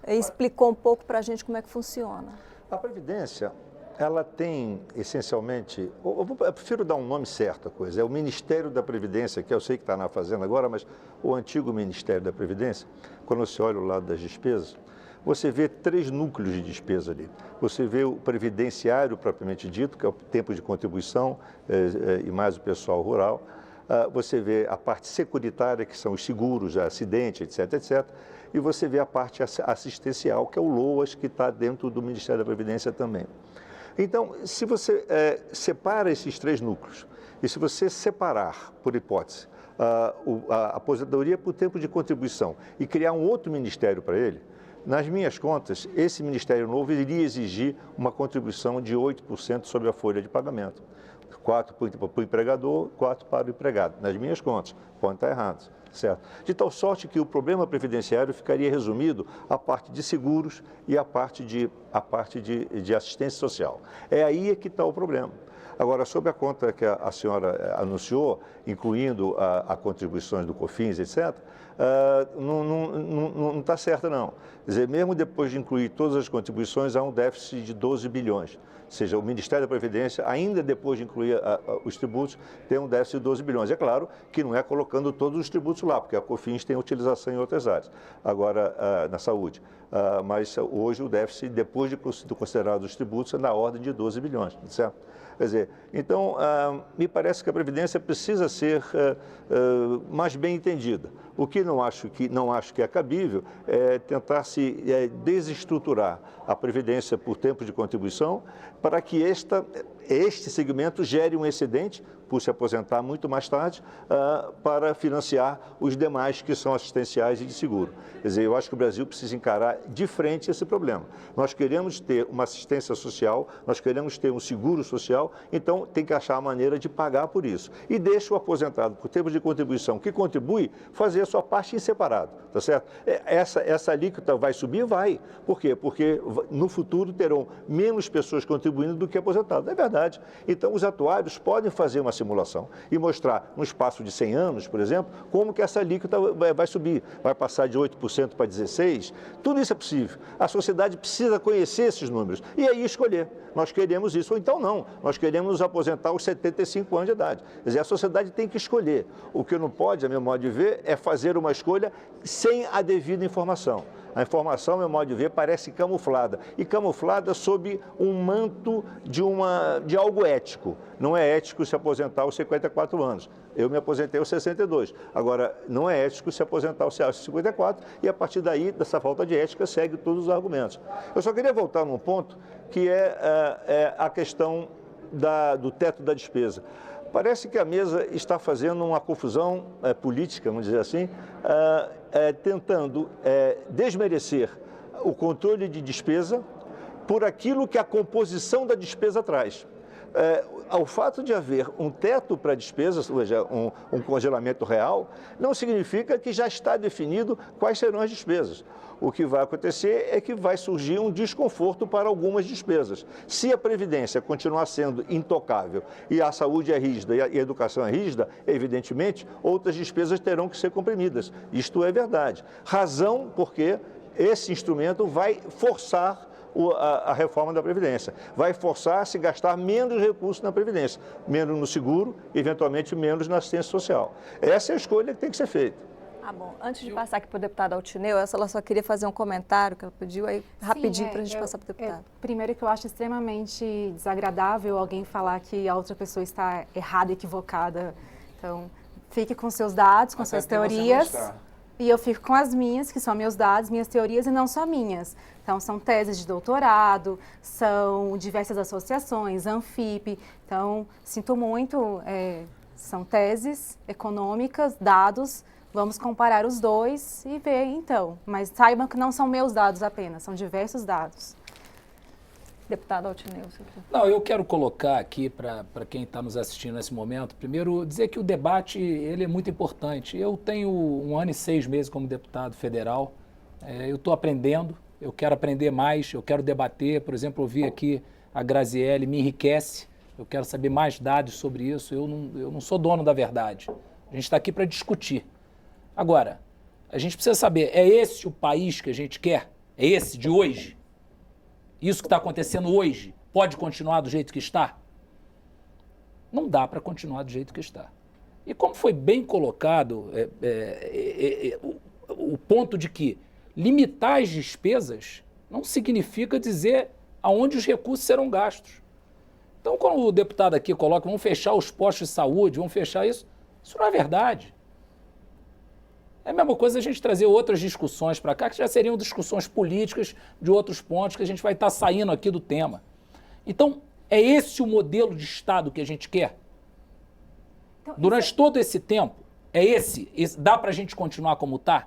Explicou um pouco para a gente como é que funciona. A Previdência, ela tem essencialmente, eu prefiro dar um nome certo à coisa, é o Ministério da Previdência, que eu sei que está na Fazenda agora, mas o antigo Ministério da Previdência, quando você olha o lado das despesas, você vê 3 núcleos de despesa ali. Você vê o previdenciário propriamente dito, que é o tempo de contribuição e mais o pessoal rural. Você vê a parte securitária, que são os seguros, acidente, etc, etc. E você vê a parte assistencial, que é o LOAS, que está dentro do Ministério da Previdência também. Então, se você separa esses 3 núcleos, e se você separar, por hipótese, a aposentadoria por tempo de contribuição e criar um outro ministério para ele, nas minhas contas, esse ministério novo iria exigir uma contribuição de 8% sobre a folha de pagamento. 4 para o empregador, 4 para o empregado. Nas minhas contas, podem estar errados, certo? De tal sorte que o problema previdenciário ficaria resumido à parte de seguros e à parte de assistência social. É aí que está o problema. Agora, sobre a conta que a senhora anunciou, incluindo a contribuições do COFINS, etc., não está certa, não. Quer dizer, mesmo depois de incluir todas as contribuições, há um déficit de 12 bilhões. Ou seja, o Ministério da Previdência, ainda depois de incluir os tributos, tem um déficit de 12 bilhões. É claro que não é colocando todos os tributos lá, porque a COFINS tem utilização em outras áreas, agora na saúde. Mas hoje o déficit, depois de considerados os tributos, é na ordem de 12 bilhões, certo? Quer dizer, então, me parece que a Previdência precisa ser mais bem entendida. O que não acho que é cabível é tentar se desestruturar a Previdência por tempo de contribuição para que este segmento gere um excedente, por se aposentar muito mais tarde, para financiar os demais que são assistenciais e de seguro. Quer dizer, eu acho que o Brasil precisa encarar de frente esse problema. Nós queremos ter uma assistência social, nós queremos ter um seguro social, então tem que achar a maneira de pagar por isso. E deixa o aposentado, por tempo de contribuição que contribui, fazer a sua parte em separado, tá certo? Essa alíquota vai subir? Vai. Por quê? Porque no futuro terão menos pessoas contribuindo do que aposentados. É verdade. Então, os atuários podem fazer uma simulação e mostrar, no espaço de 100 anos, por exemplo, como que essa alíquota vai subir. Vai passar de 8% para 16%. Tudo isso é possível. A sociedade precisa conhecer esses números e aí escolher. Nós queremos isso, ou então não. Nós queremos nos aposentar aos 75 anos de idade. Quer dizer, a sociedade tem que escolher. O que não pode, a meu modo de ver, é fazer uma escolha sem a devida informação. A informação, a meu modo de ver, parece camuflada. E camuflada sob um manto de algo ético. Não é ético se aposentar aos 54 anos. Eu me aposentei aos 62. Agora, não é ético se aposentar aos 54 e, a partir daí, dessa falta de ética, segue todos os argumentos. Eu só queria voltar num ponto que é a questão do teto da despesa. Parece que a mesa está fazendo uma confusão política, vamos dizer assim, tentando desmerecer o controle de despesa por aquilo que a composição da despesa traz. Ao fato de haver um teto para despesas, ou seja, um congelamento real, não significa que já está definido quais serão as despesas. O que vai acontecer é que vai surgir um desconforto para algumas despesas. Se a Previdência continuar sendo intocável e a saúde é rígida e a educação é rígida, evidentemente, outras despesas terão que ser comprimidas. Isto é verdade. Razão porque esse instrumento vai forçar a reforma da Previdência. Vai forçar a se gastar menos recursos na Previdência, menos no seguro, eventualmente menos na assistência social. Essa é a escolha que tem que ser feita. Ah, bom. Antes de passar aqui para o deputado Altineu, ela só queria fazer um comentário que ela pediu aí rapidinho para a gente passar para o deputado. Primeiro que eu acho extremamente desagradável alguém falar que a outra pessoa está errada, equivocada. Então, fique com seus dados, com suas teorias. E eu fico com as minhas, que são meus dados, minhas teorias e não só minhas. Então, são teses de doutorado, são diversas associações, Anfip. Então, sinto muito, são teses econômicas, dados. Vamos comparar os dois e ver, então. Mas saibam que não são meus dados apenas, são diversos dados. Deputado Altineu. Não, eu quero colocar aqui para quem está nos assistindo nesse momento, primeiro dizer que o debate ele é muito importante. Eu tenho 1 ano e 6 meses como deputado federal, eu estou aprendendo, eu quero aprender mais, eu quero debater, por exemplo, ouvir aqui a Graziele, me enriquece, eu quero saber mais dados sobre isso, eu não sou dono da verdade, a gente está aqui para discutir. Agora, a gente precisa saber, é esse o país que a gente quer? É esse de hoje? Isso que está acontecendo hoje pode continuar do jeito que está? Não dá para continuar do jeito que está. E como foi bem colocado, o ponto de que limitar as despesas não significa dizer aonde os recursos serão gastos. Então, quando o deputado aqui coloca, vamos fechar os postos de saúde, vamos fechar isso não é verdade. É a mesma coisa a gente trazer outras discussões para cá, que já seriam discussões políticas de outros pontos que a gente vai estar saindo aqui do tema. Então, é esse o modelo de Estado que a gente quer? Então, Durante todo esse tempo, dá para a gente continuar como está?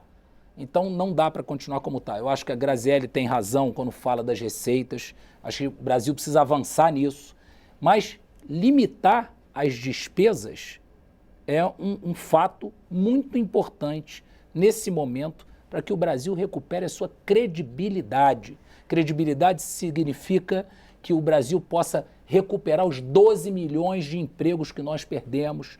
Então, não dá para continuar como está. Eu acho que a Graziele tem razão quando fala das receitas, acho que o Brasil precisa avançar nisso, mas limitar as despesas é um fato muito importante nesse momento para que o Brasil recupere a sua credibilidade. Credibilidade significa que o Brasil possa recuperar os 12 milhões de empregos que nós perdemos,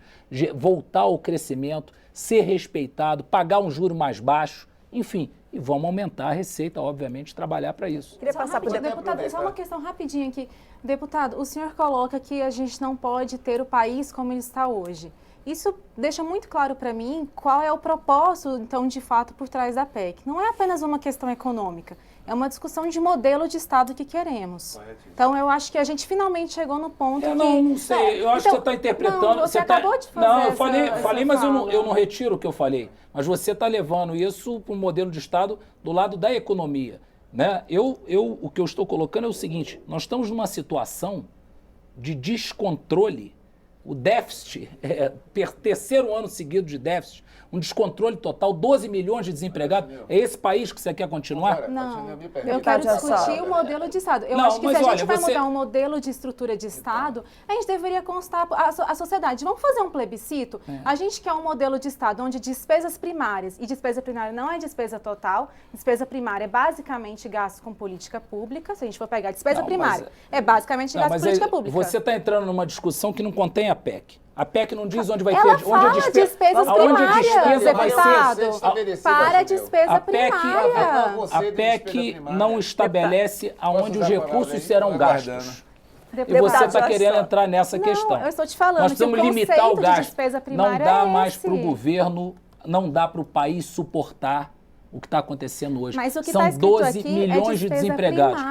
voltar ao crescimento, ser respeitado, pagar um juro mais baixo, enfim, e vamos aumentar a receita, obviamente, trabalhar para isso. Queria passar para o deputado, só uma questão rapidinho aqui. Deputado, o senhor coloca que a gente não pode ter o país como ele está hoje. Isso deixa muito claro para mim qual é o propósito, então, de fato, por trás da PEC. Não é apenas uma questão econômica, é uma discussão de modelo de Estado que queremos. Então, eu acho que a gente finalmente chegou no ponto que... Não sei, eu acho que você está interpretando... Não, você acabou de fazer Não, eu essa falei, mas eu fala. não retiro o que eu falei. Mas você está levando isso para um modelo de Estado do lado da economia. Né? O que eu estou colocando é o seguinte, nós estamos numa situação de descontrole. O déficit, terceiro ano seguido de déficit, um descontrole total, 12 milhões de desempregados. É esse país que você quer continuar? Não, eu quero discutir o modelo de Estado. Eu acho que se a gente vai mudar um modelo de estrutura de Estado, a gente deveria constar a sociedade. Vamos fazer um plebiscito? A gente quer um modelo de Estado onde despesas primárias, e despesa primária não é despesa total, despesa primária é basicamente gasto com política pública, se a gente for pegar despesa primária, é basicamente gasto com política pública. Você está entrando numa discussão que não contém a PEC. A PEC não diz onde vai Ela ter... fala onde despesas primárias, vai ser, para a despesa primária. primária. A PEC não estabelece aonde os recursos serão gastos. E você está querendo entrar nessa questão. Eu estou te falando. Nós precisamos limitar o gasto. Não dá mais para o governo, não dá para o país suportar o que está acontecendo hoje. Mas o que são 12 milhões de desempregados.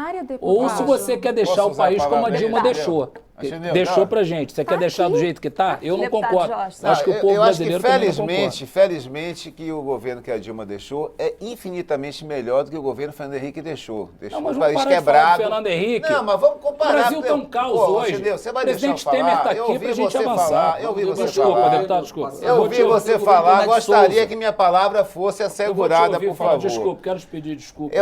Ou se você quer deixar o país como a Dilma deixou. Deixou pra gente. Você quer deixar do jeito que está? Eu não concordo. Acho que o povo brasileiro também não concorda. Felizmente que o governo que a Dilma deixou é infinitamente melhor do que o governo Fernando Henrique deixou. Deixou o país quebrado. Fernando Henrique. Não, mas vamos comparar. O Brasil está um caos hoje. Você vai o presidente Temer está aqui para a gente avançar. Eu ouvi você desculpa, falar. Deputado, desculpa. Eu ouvi você falar. Gostaria que minha palavra fosse assegurada, por favor. Desculpa, quero te pedir desculpa.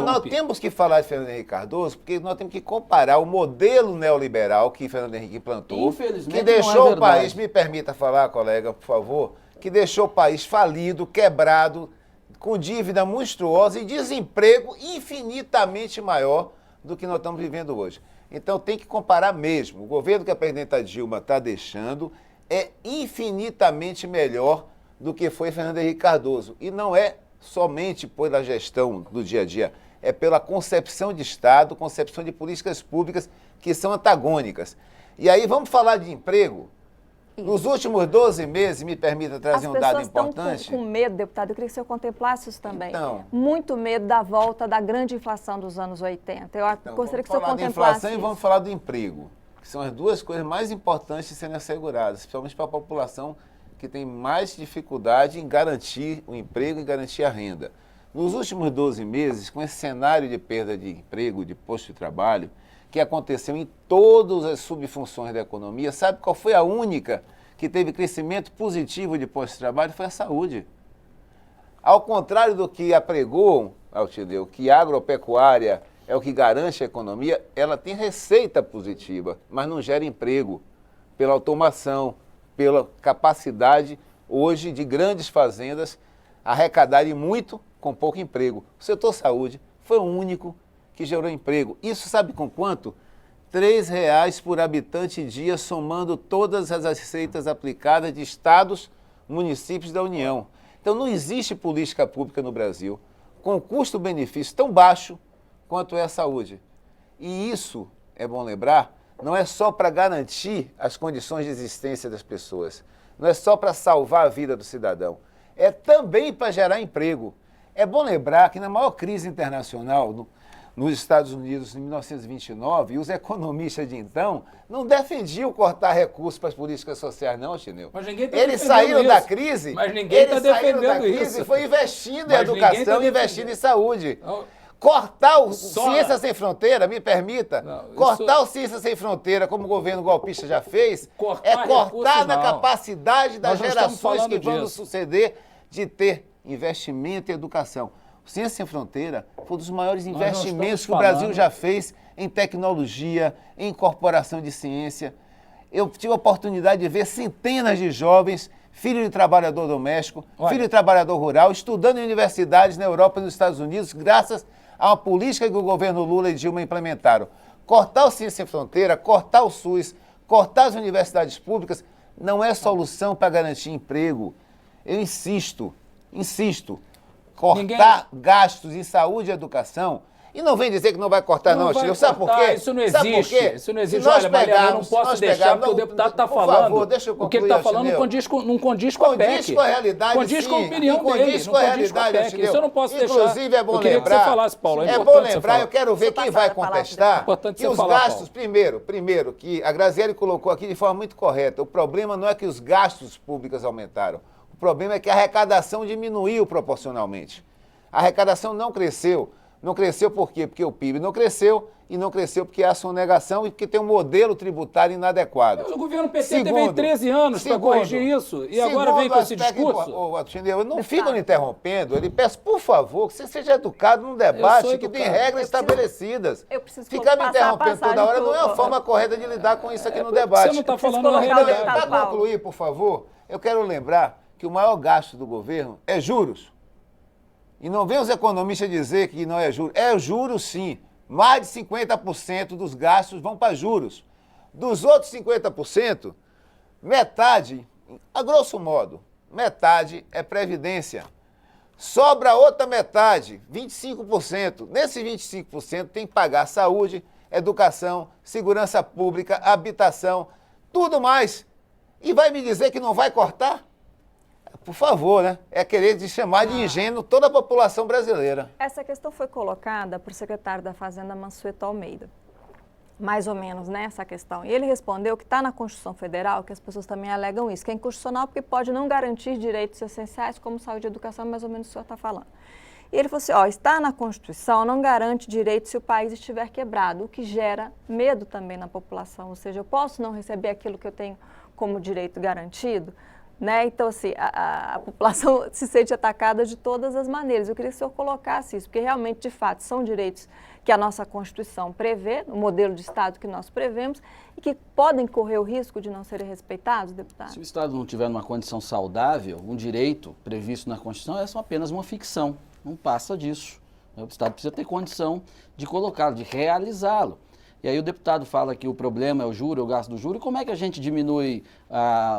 Nós temos que falar de Fernando Henrique Cardoso, porque nós temos que comparar o modelo neoliberal que Fernando Henrique implantou, que deixou o país, me permita falar, colega, por favor, que deixou o país falido, quebrado, com dívida monstruosa e desemprego infinitamente maior do que nós estamos vivendo hoje. Então tem que comparar mesmo. O governo que a presidenta Dilma está deixando é infinitamente melhor do que foi Fernando Henrique Cardoso. E não é somente pela gestão do dia a dia, é pela concepção de Estado, concepção de políticas públicas que são antagônicas. E aí vamos falar de emprego. Nos últimos 12 meses, me permita trazer um dado importante. As pessoas estão com medo, deputado, eu queria que o senhor contemplasse isso também. Então, muito medo da volta da grande inflação dos anos 80. Eu gostaria que o senhor contemplasse isso. Vamos falar da inflação e vamos falar do emprego, que são as duas coisas mais importantes de serem asseguradas, principalmente para a população que tem mais dificuldade em garantir o emprego e garantir a renda. Nos últimos 12 meses, com esse cenário de perda de emprego, de posto de trabalho, que aconteceu em todas as subfunções da economia, sabe qual foi a única que teve crescimento positivo de posto de trabalho? Foi a saúde. Ao contrário do que apregou, Altideu, que a agropecuária é o que garante a economia, ela tem receita positiva, mas não gera emprego pela automação, pela capacidade hoje de grandes fazendas arrecadarem muito com pouco emprego. O setor saúde foi o único que gerou emprego. Isso sabe com quanto? R$3 por habitante e dia, somando todas as receitas aplicadas de estados, municípios da União. Então não existe política pública no Brasil com custo-benefício tão baixo quanto é a saúde. E isso, é bom lembrar, não é só para garantir as condições de existência das pessoas, não é só para salvar a vida do cidadão, é também para gerar emprego. É bom lembrar que na maior crise internacional, nos Estados Unidos, em 1929, os economistas de então não defendiam cortar recursos para as políticas sociais, não, Chineu. Mas ninguém tá eles saíram isso. da crise, Mas ninguém está defendendo isso. E foi investindo em educação, investindo em saúde. Não. Cortar o Ciência Sem Fronteira, me permita, não, cortar o Ciência Sem Fronteira, como o governo golpista já fez, é cortar na capacidade das gerações que vão nos suceder de ter investimento em educação. O Ciência Sem Fronteira foi um dos maiores investimentos que o Brasil já fez em tecnologia, em incorporação de ciência. Eu tive a oportunidade de ver centenas de jovens, filho de trabalhador doméstico, filho de trabalhador rural, estudando em universidades na Europa e nos Estados Unidos, graças a uma política que o governo Lula e Dilma implementaram. Cortar o Ciência Sem Fronteira, cortar o SUS, cortar as universidades públicas, não é solução para garantir emprego. Eu insisto, cortar gastos em saúde e educação. E não vem dizer que não vai cortar, não, Chile. Sabe por quê? Isso não existe. Isso não existe. Olha, Mariana, eu não posso deixar, porque o deputado está falando. Por favor, deixa eu concluir, o que ele está falando não condiz com a PEC. Condiz com a realidade, condiz com a opinião dele. Condiz com a realidade, Chile. Isso eu não posso deixar. Inclusive, é bom lembrar. Eu queria que você falasse, Paulo. É bom lembrar, eu quero ver quem vai contestar. Que os gastos, primeiro, que a Graziele colocou aqui de forma muito correta, o problema não é que os gastos públicos aumentaram. O problema é que a arrecadação diminuiu proporcionalmente. A arrecadação não cresceu. Não cresceu por quê? Porque o PIB não cresceu e não cresceu porque há sonegação e porque tem um modelo tributário inadequado. Mas o governo PT teve 13 anos para corrigir isso e agora vem com esse discurso. Eu não fico me interrompendo, ele peço, por favor, que você seja educado num debate que tem regras estabelecidas. Ficar me interrompendo toda hora não é a forma correta de lidar com isso aqui no debate. Você não está falando na realidade. Para concluir, por favor, eu quero lembrar que o maior gasto do governo é juros. E não vem os economistas dizer que não é juros. É juros, sim. Mais de 50% dos gastos vão para juros. Dos outros 50%, metade, a grosso modo, metade é previdência. Sobra outra metade, 25%. Nesses 25% tem que pagar saúde, educação, segurança pública, habitação, tudo mais. E vai me dizer que não vai cortar? Por favor, né? É querer chamar de ingênuo toda a população brasileira. Essa questão foi colocada por secretário da Fazenda, Mansueto Almeida. Mais ou menos, né, essa questão. E ele respondeu que está na Constituição Federal, que as pessoas também alegam isso, que é inconstitucional porque pode não garantir direitos essenciais como saúde e educação, mais ou menos o que o senhor está falando. E ele falou assim, está na Constituição, não garante direitos se o país estiver quebrado, o que gera medo também na população. Ou seja, eu posso não receber aquilo que eu tenho como direito garantido, né? Então, assim, a população se sente atacada de todas as maneiras. Eu queria que o senhor colocasse isso, porque realmente, de fato, são direitos que a nossa Constituição prevê, o modelo de Estado que nós prevemos, e que podem correr o risco de não serem respeitados, deputado? Se o Estado não tiver numa condição saudável, um direito previsto na Constituição é só apenas uma ficção, não passa disso. O Estado precisa ter condição de colocá-lo, de realizá-lo. E aí o deputado fala que o problema é o juro, é o gasto do juro. E como é que a gente diminui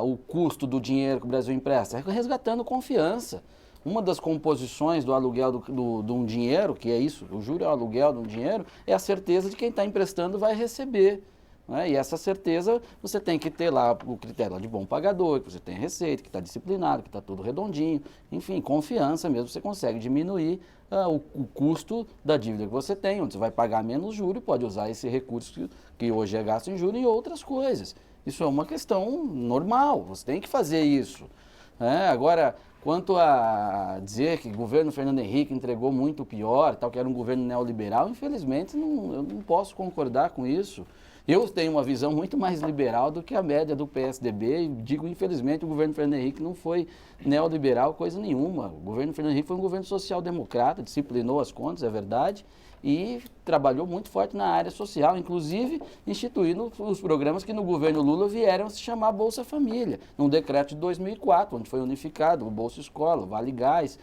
o custo do dinheiro que o Brasil empresta? É resgatando confiança. Uma das composições do aluguel de um dinheiro, que é isso, o juro é o aluguel de um dinheiro, é a certeza de quem está emprestando vai receber. Né? E essa certeza você tem que ter lá o critério de bom pagador, que você tem receita, que está disciplinado, que está tudo redondinho. Enfim, confiança mesmo, você consegue diminuir o custo da dívida que você tem, onde você vai pagar menos juros e pode usar esse recurso que hoje é gasto em juros em outras coisas. Isso é uma questão normal, você tem que fazer isso. Agora, quanto a dizer que o governo Fernando Henrique entregou muito pior, tal, que era um governo neoliberal, infelizmente eu não posso concordar com isso. Eu tenho uma visão muito mais liberal do que a média do PSDB e digo, infelizmente, o governo Fernando Henrique não foi neoliberal coisa nenhuma. O governo Fernando Henrique foi um governo social-democrata, disciplinou as contas, é verdade, e trabalhou muito forte na área social, inclusive instituindo os programas que no governo Lula vieram se chamar Bolsa Família, num decreto de 2004, onde foi unificado o Bolsa Escola, o Vale Gás,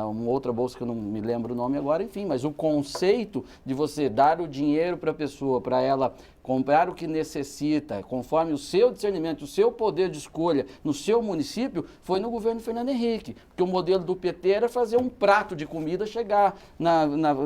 uma outra bolsa que eu não me lembro o nome agora, enfim, mas o conceito de você dar o dinheiro para a pessoa, para ela comprar o que necessita, conforme o seu discernimento, o seu poder de escolha no seu município, foi no governo Fernando Henrique. Porque o modelo do PT era fazer um prato de comida chegar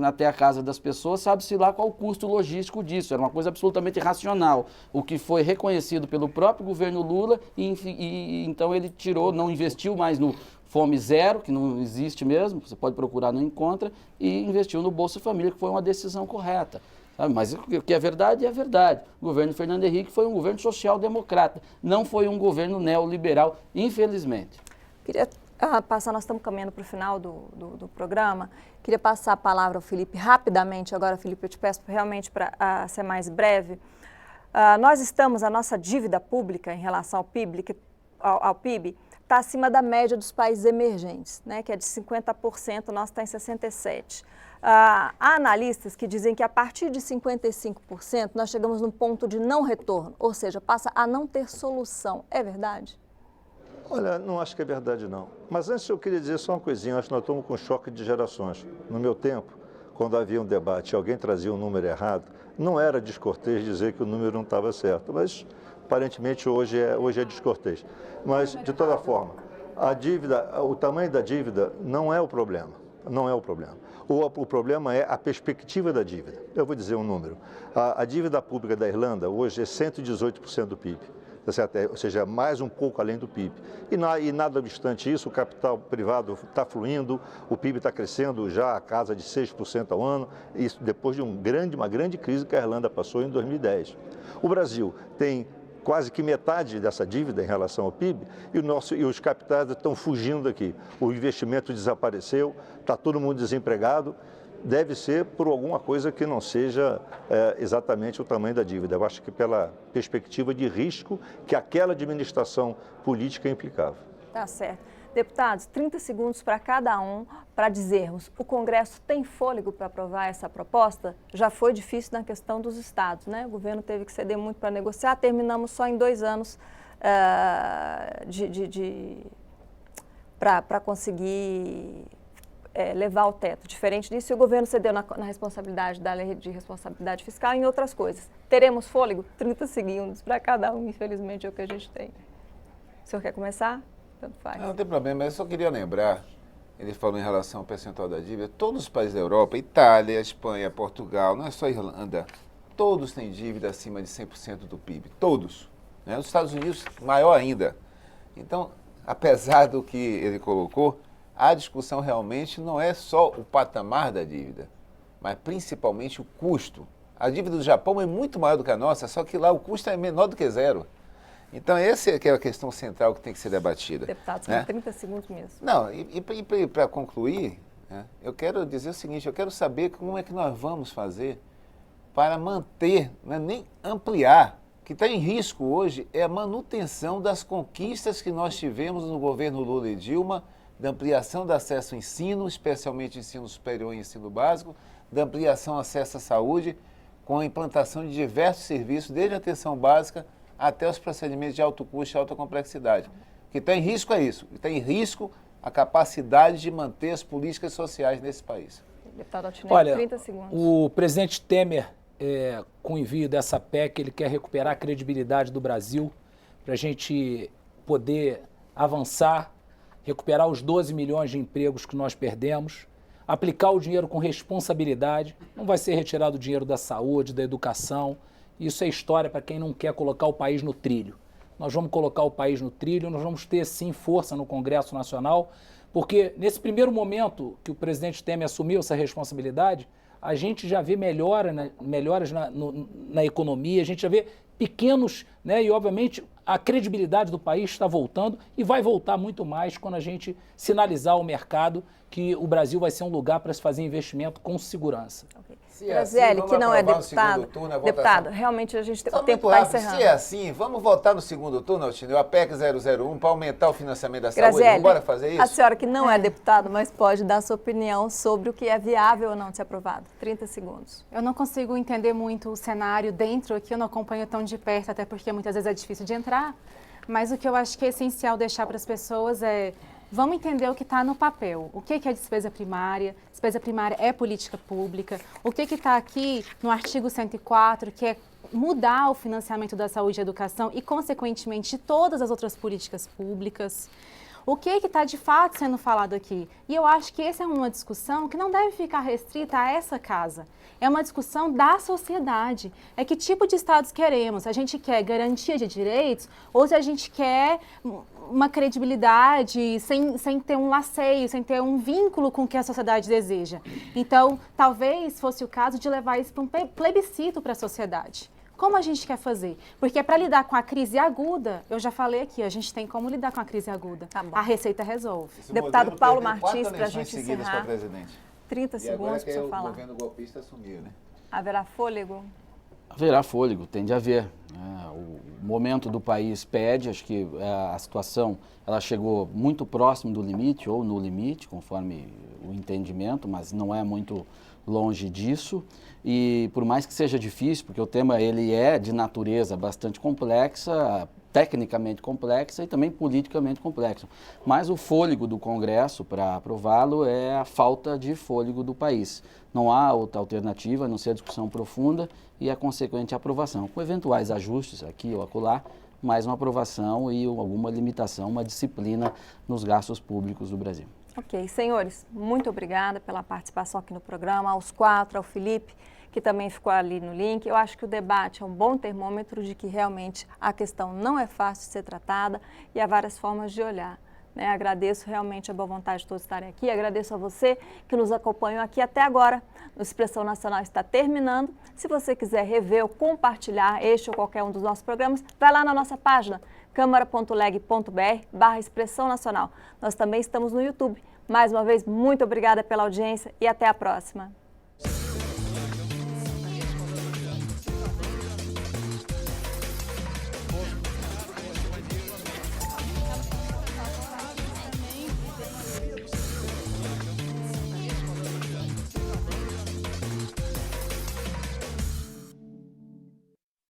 até a casa das pessoas, sabe-se lá qual o custo logístico disso. Era uma coisa absolutamente racional. O que foi reconhecido pelo próprio governo Lula e então ele tirou, não investiu mais no Fome Zero, que não existe mesmo, você pode procurar, não encontra, e investiu no Bolsa Família, que foi uma decisão correta. Sabe? Mas o que é verdade é verdade. O governo Fernando Henrique foi um governo social-democrata, não foi um governo neoliberal, infelizmente. Queria passar, nós estamos caminhando para o final do programa, queria passar a palavra ao Felipe rapidamente. Agora, Felipe, eu te peço realmente para ser mais breve. Nós estamos, a nossa dívida pública em relação ao PIB está acima da média dos países emergentes, né, que é de 50%, o nosso está em 67%. Há analistas que dizem que a partir de 55% nós chegamos num ponto de não retorno, ou seja, passa a não ter solução. É verdade? Olha, não acho que é verdade, não. Mas antes eu queria dizer só uma coisinha. Acho que nós estamos com um choque de gerações. No meu tempo, quando havia um debate e alguém trazia um número errado, não era descortês dizer que o número não estava certo, mas aparentemente hoje é descortês. Mas, de toda forma, a dívida, o tamanho da dívida não é o problema. Não é o problema. O problema é a perspectiva da dívida. Eu vou dizer um número. A dívida pública da Irlanda hoje é 118% do PIB. Tá certo? Ou seja, mais um pouco além do PIB. E nada obstante isso, o capital privado está fluindo, o PIB está crescendo já a casa de 6% ao ano, isso depois de uma grande crise que a Irlanda passou em 2010. O Brasil tem quase que metade dessa dívida em relação ao PIB e os capitais estão fugindo daqui. O investimento desapareceu, está todo mundo desempregado. Deve ser por alguma coisa que não seja exatamente o tamanho da dívida. Eu acho que pela perspectiva de risco que aquela administração política implicava. Tá certo. Deputados, 30 segundos para cada um para dizermos, o Congresso tem fôlego para aprovar essa proposta? Já foi difícil na questão dos estados, né? O governo teve que ceder muito para negociar, terminamos só em 2 anos para conseguir levar ao teto. Diferente disso, o governo cedeu na responsabilidade da lei de responsabilidade fiscal e em outras coisas. Teremos fôlego? 30 segundos para cada um, infelizmente é o que a gente tem. O senhor quer começar? Tanto faz. Não tem problema, eu só queria lembrar, ele falou em relação ao percentual da dívida, todos os países da Europa, Itália, Espanha, Portugal, não é só Irlanda, todos têm dívida acima de 100% do PIB, todos. Né? Os Estados Unidos, maior ainda. Então, apesar do que ele colocou, a discussão realmente não é só o patamar da dívida, mas principalmente o custo. A dívida do Japão é muito maior do que a nossa, só que lá o custo é menor do que zero. Então, essa é a questão central que tem que ser debatida. Deputado, né? 30 segundos mesmo. Não, e para concluir, né, eu quero dizer o seguinte, eu quero saber como é que nós vamos fazer para manter, né, nem ampliar. O que está em risco hoje é a manutenção das conquistas que nós tivemos no governo Lula e Dilma, da ampliação do acesso ao ensino, especialmente ensino superior e ensino básico, da ampliação ao acesso à saúde, com a implantação de diversos serviços, desde a atenção básica até os procedimentos de alto custo e alta complexidade. O que está em risco é isso, está em risco a capacidade de manter as políticas sociais nesse país. Deputado Altinelli, Olha, 30 segundos. O presidente Temer, com o envio dessa PEC, ele quer recuperar a credibilidade do Brasil para a gente poder avançar, recuperar os 12 milhões de empregos que nós perdemos, aplicar o dinheiro com responsabilidade, não vai ser retirado o dinheiro da saúde, da educação. Isso é história para quem não quer colocar o país no trilho. Nós vamos colocar o país no trilho, nós vamos ter sim força no Congresso Nacional, porque nesse primeiro momento que o presidente Temer assumiu essa responsabilidade, a gente já vê melhoras na economia, a gente já vê pequenos, né, e obviamente a credibilidade do país está voltando e vai voltar muito mais quando a gente sinalizar ao mercado que o Brasil vai ser um lugar para se fazer investimento com segurança. Okay. Graziele, que não é deputado, deputado, realmente o tempo está encerrando. Se é assim, vamos votar no segundo turno, Altinelli, a PEC 001, para aumentar o financiamento da saúde. Vamos embora fazer isso? A senhora que não é deputado, mas pode dar sua opinião sobre o que é viável ou não de ser aprovado. 30 segundos. Eu não consigo entender muito o cenário dentro aqui, eu não acompanho tão de perto, até porque muitas vezes é difícil de entrar, mas o que eu acho que é essencial deixar para as pessoas é: vamos entender o que está no papel. O que é despesa primária? Despesa primária é política pública. O que está aqui no artigo 104, que é mudar o financiamento da saúde e educação e, consequentemente, de todas as outras políticas públicas. O que está de fato sendo falado aqui? E eu acho que essa é uma discussão que não deve ficar restrita a essa casa. É uma discussão da sociedade. É que tipo de Estados queremos? A gente quer garantia de direitos ou se a gente quer uma credibilidade sem ter um laceio, sem ter um vínculo com o que a sociedade deseja? Então, talvez fosse o caso de levar isso para um plebiscito para a sociedade. Como a gente quer fazer? Porque para lidar com a crise aguda, eu já falei aqui, a gente tem como lidar com a crise aguda. Tá bom. A receita resolve. Deputado Paulo Martins, para a gente encerrar. 30 E segundos para o senhor falar. o governo golpista assumiu, né? Haverá fôlego? Haverá fôlego, tende a haver. O momento do país pede, acho que a situação ela chegou muito próximo do limite ou no limite, conforme o entendimento, mas não é muito longe disso. E por mais que seja difícil, porque o tema ele é de natureza bastante complexa, tecnicamente complexa e também politicamente complexo. Mas o fôlego do Congresso para aprová-lo é a falta de fôlego do país. Não há outra alternativa, a não ser a discussão profunda e a consequente aprovação, com eventuais ajustes aqui ou acolá, mas uma aprovação e alguma limitação, uma disciplina nos gastos públicos do Brasil. Ok, senhores, muito obrigada pela participação aqui no programa, aos quatro, ao Felipe, que também ficou ali no link. Eu acho que o debate é um bom termômetro de que realmente a questão não é fácil de ser tratada e há várias formas de olhar. Agradeço realmente a boa vontade de todos estarem aqui, agradeço a você que nos acompanhou aqui até agora. O Expressão Nacional está terminando. Se você quiser rever ou compartilhar este ou qualquer um dos nossos programas, vai lá na nossa página, câmara.leg.br/Expressão Nacional. Nós também estamos no YouTube. Mais uma vez, muito obrigada pela audiência e até a próxima.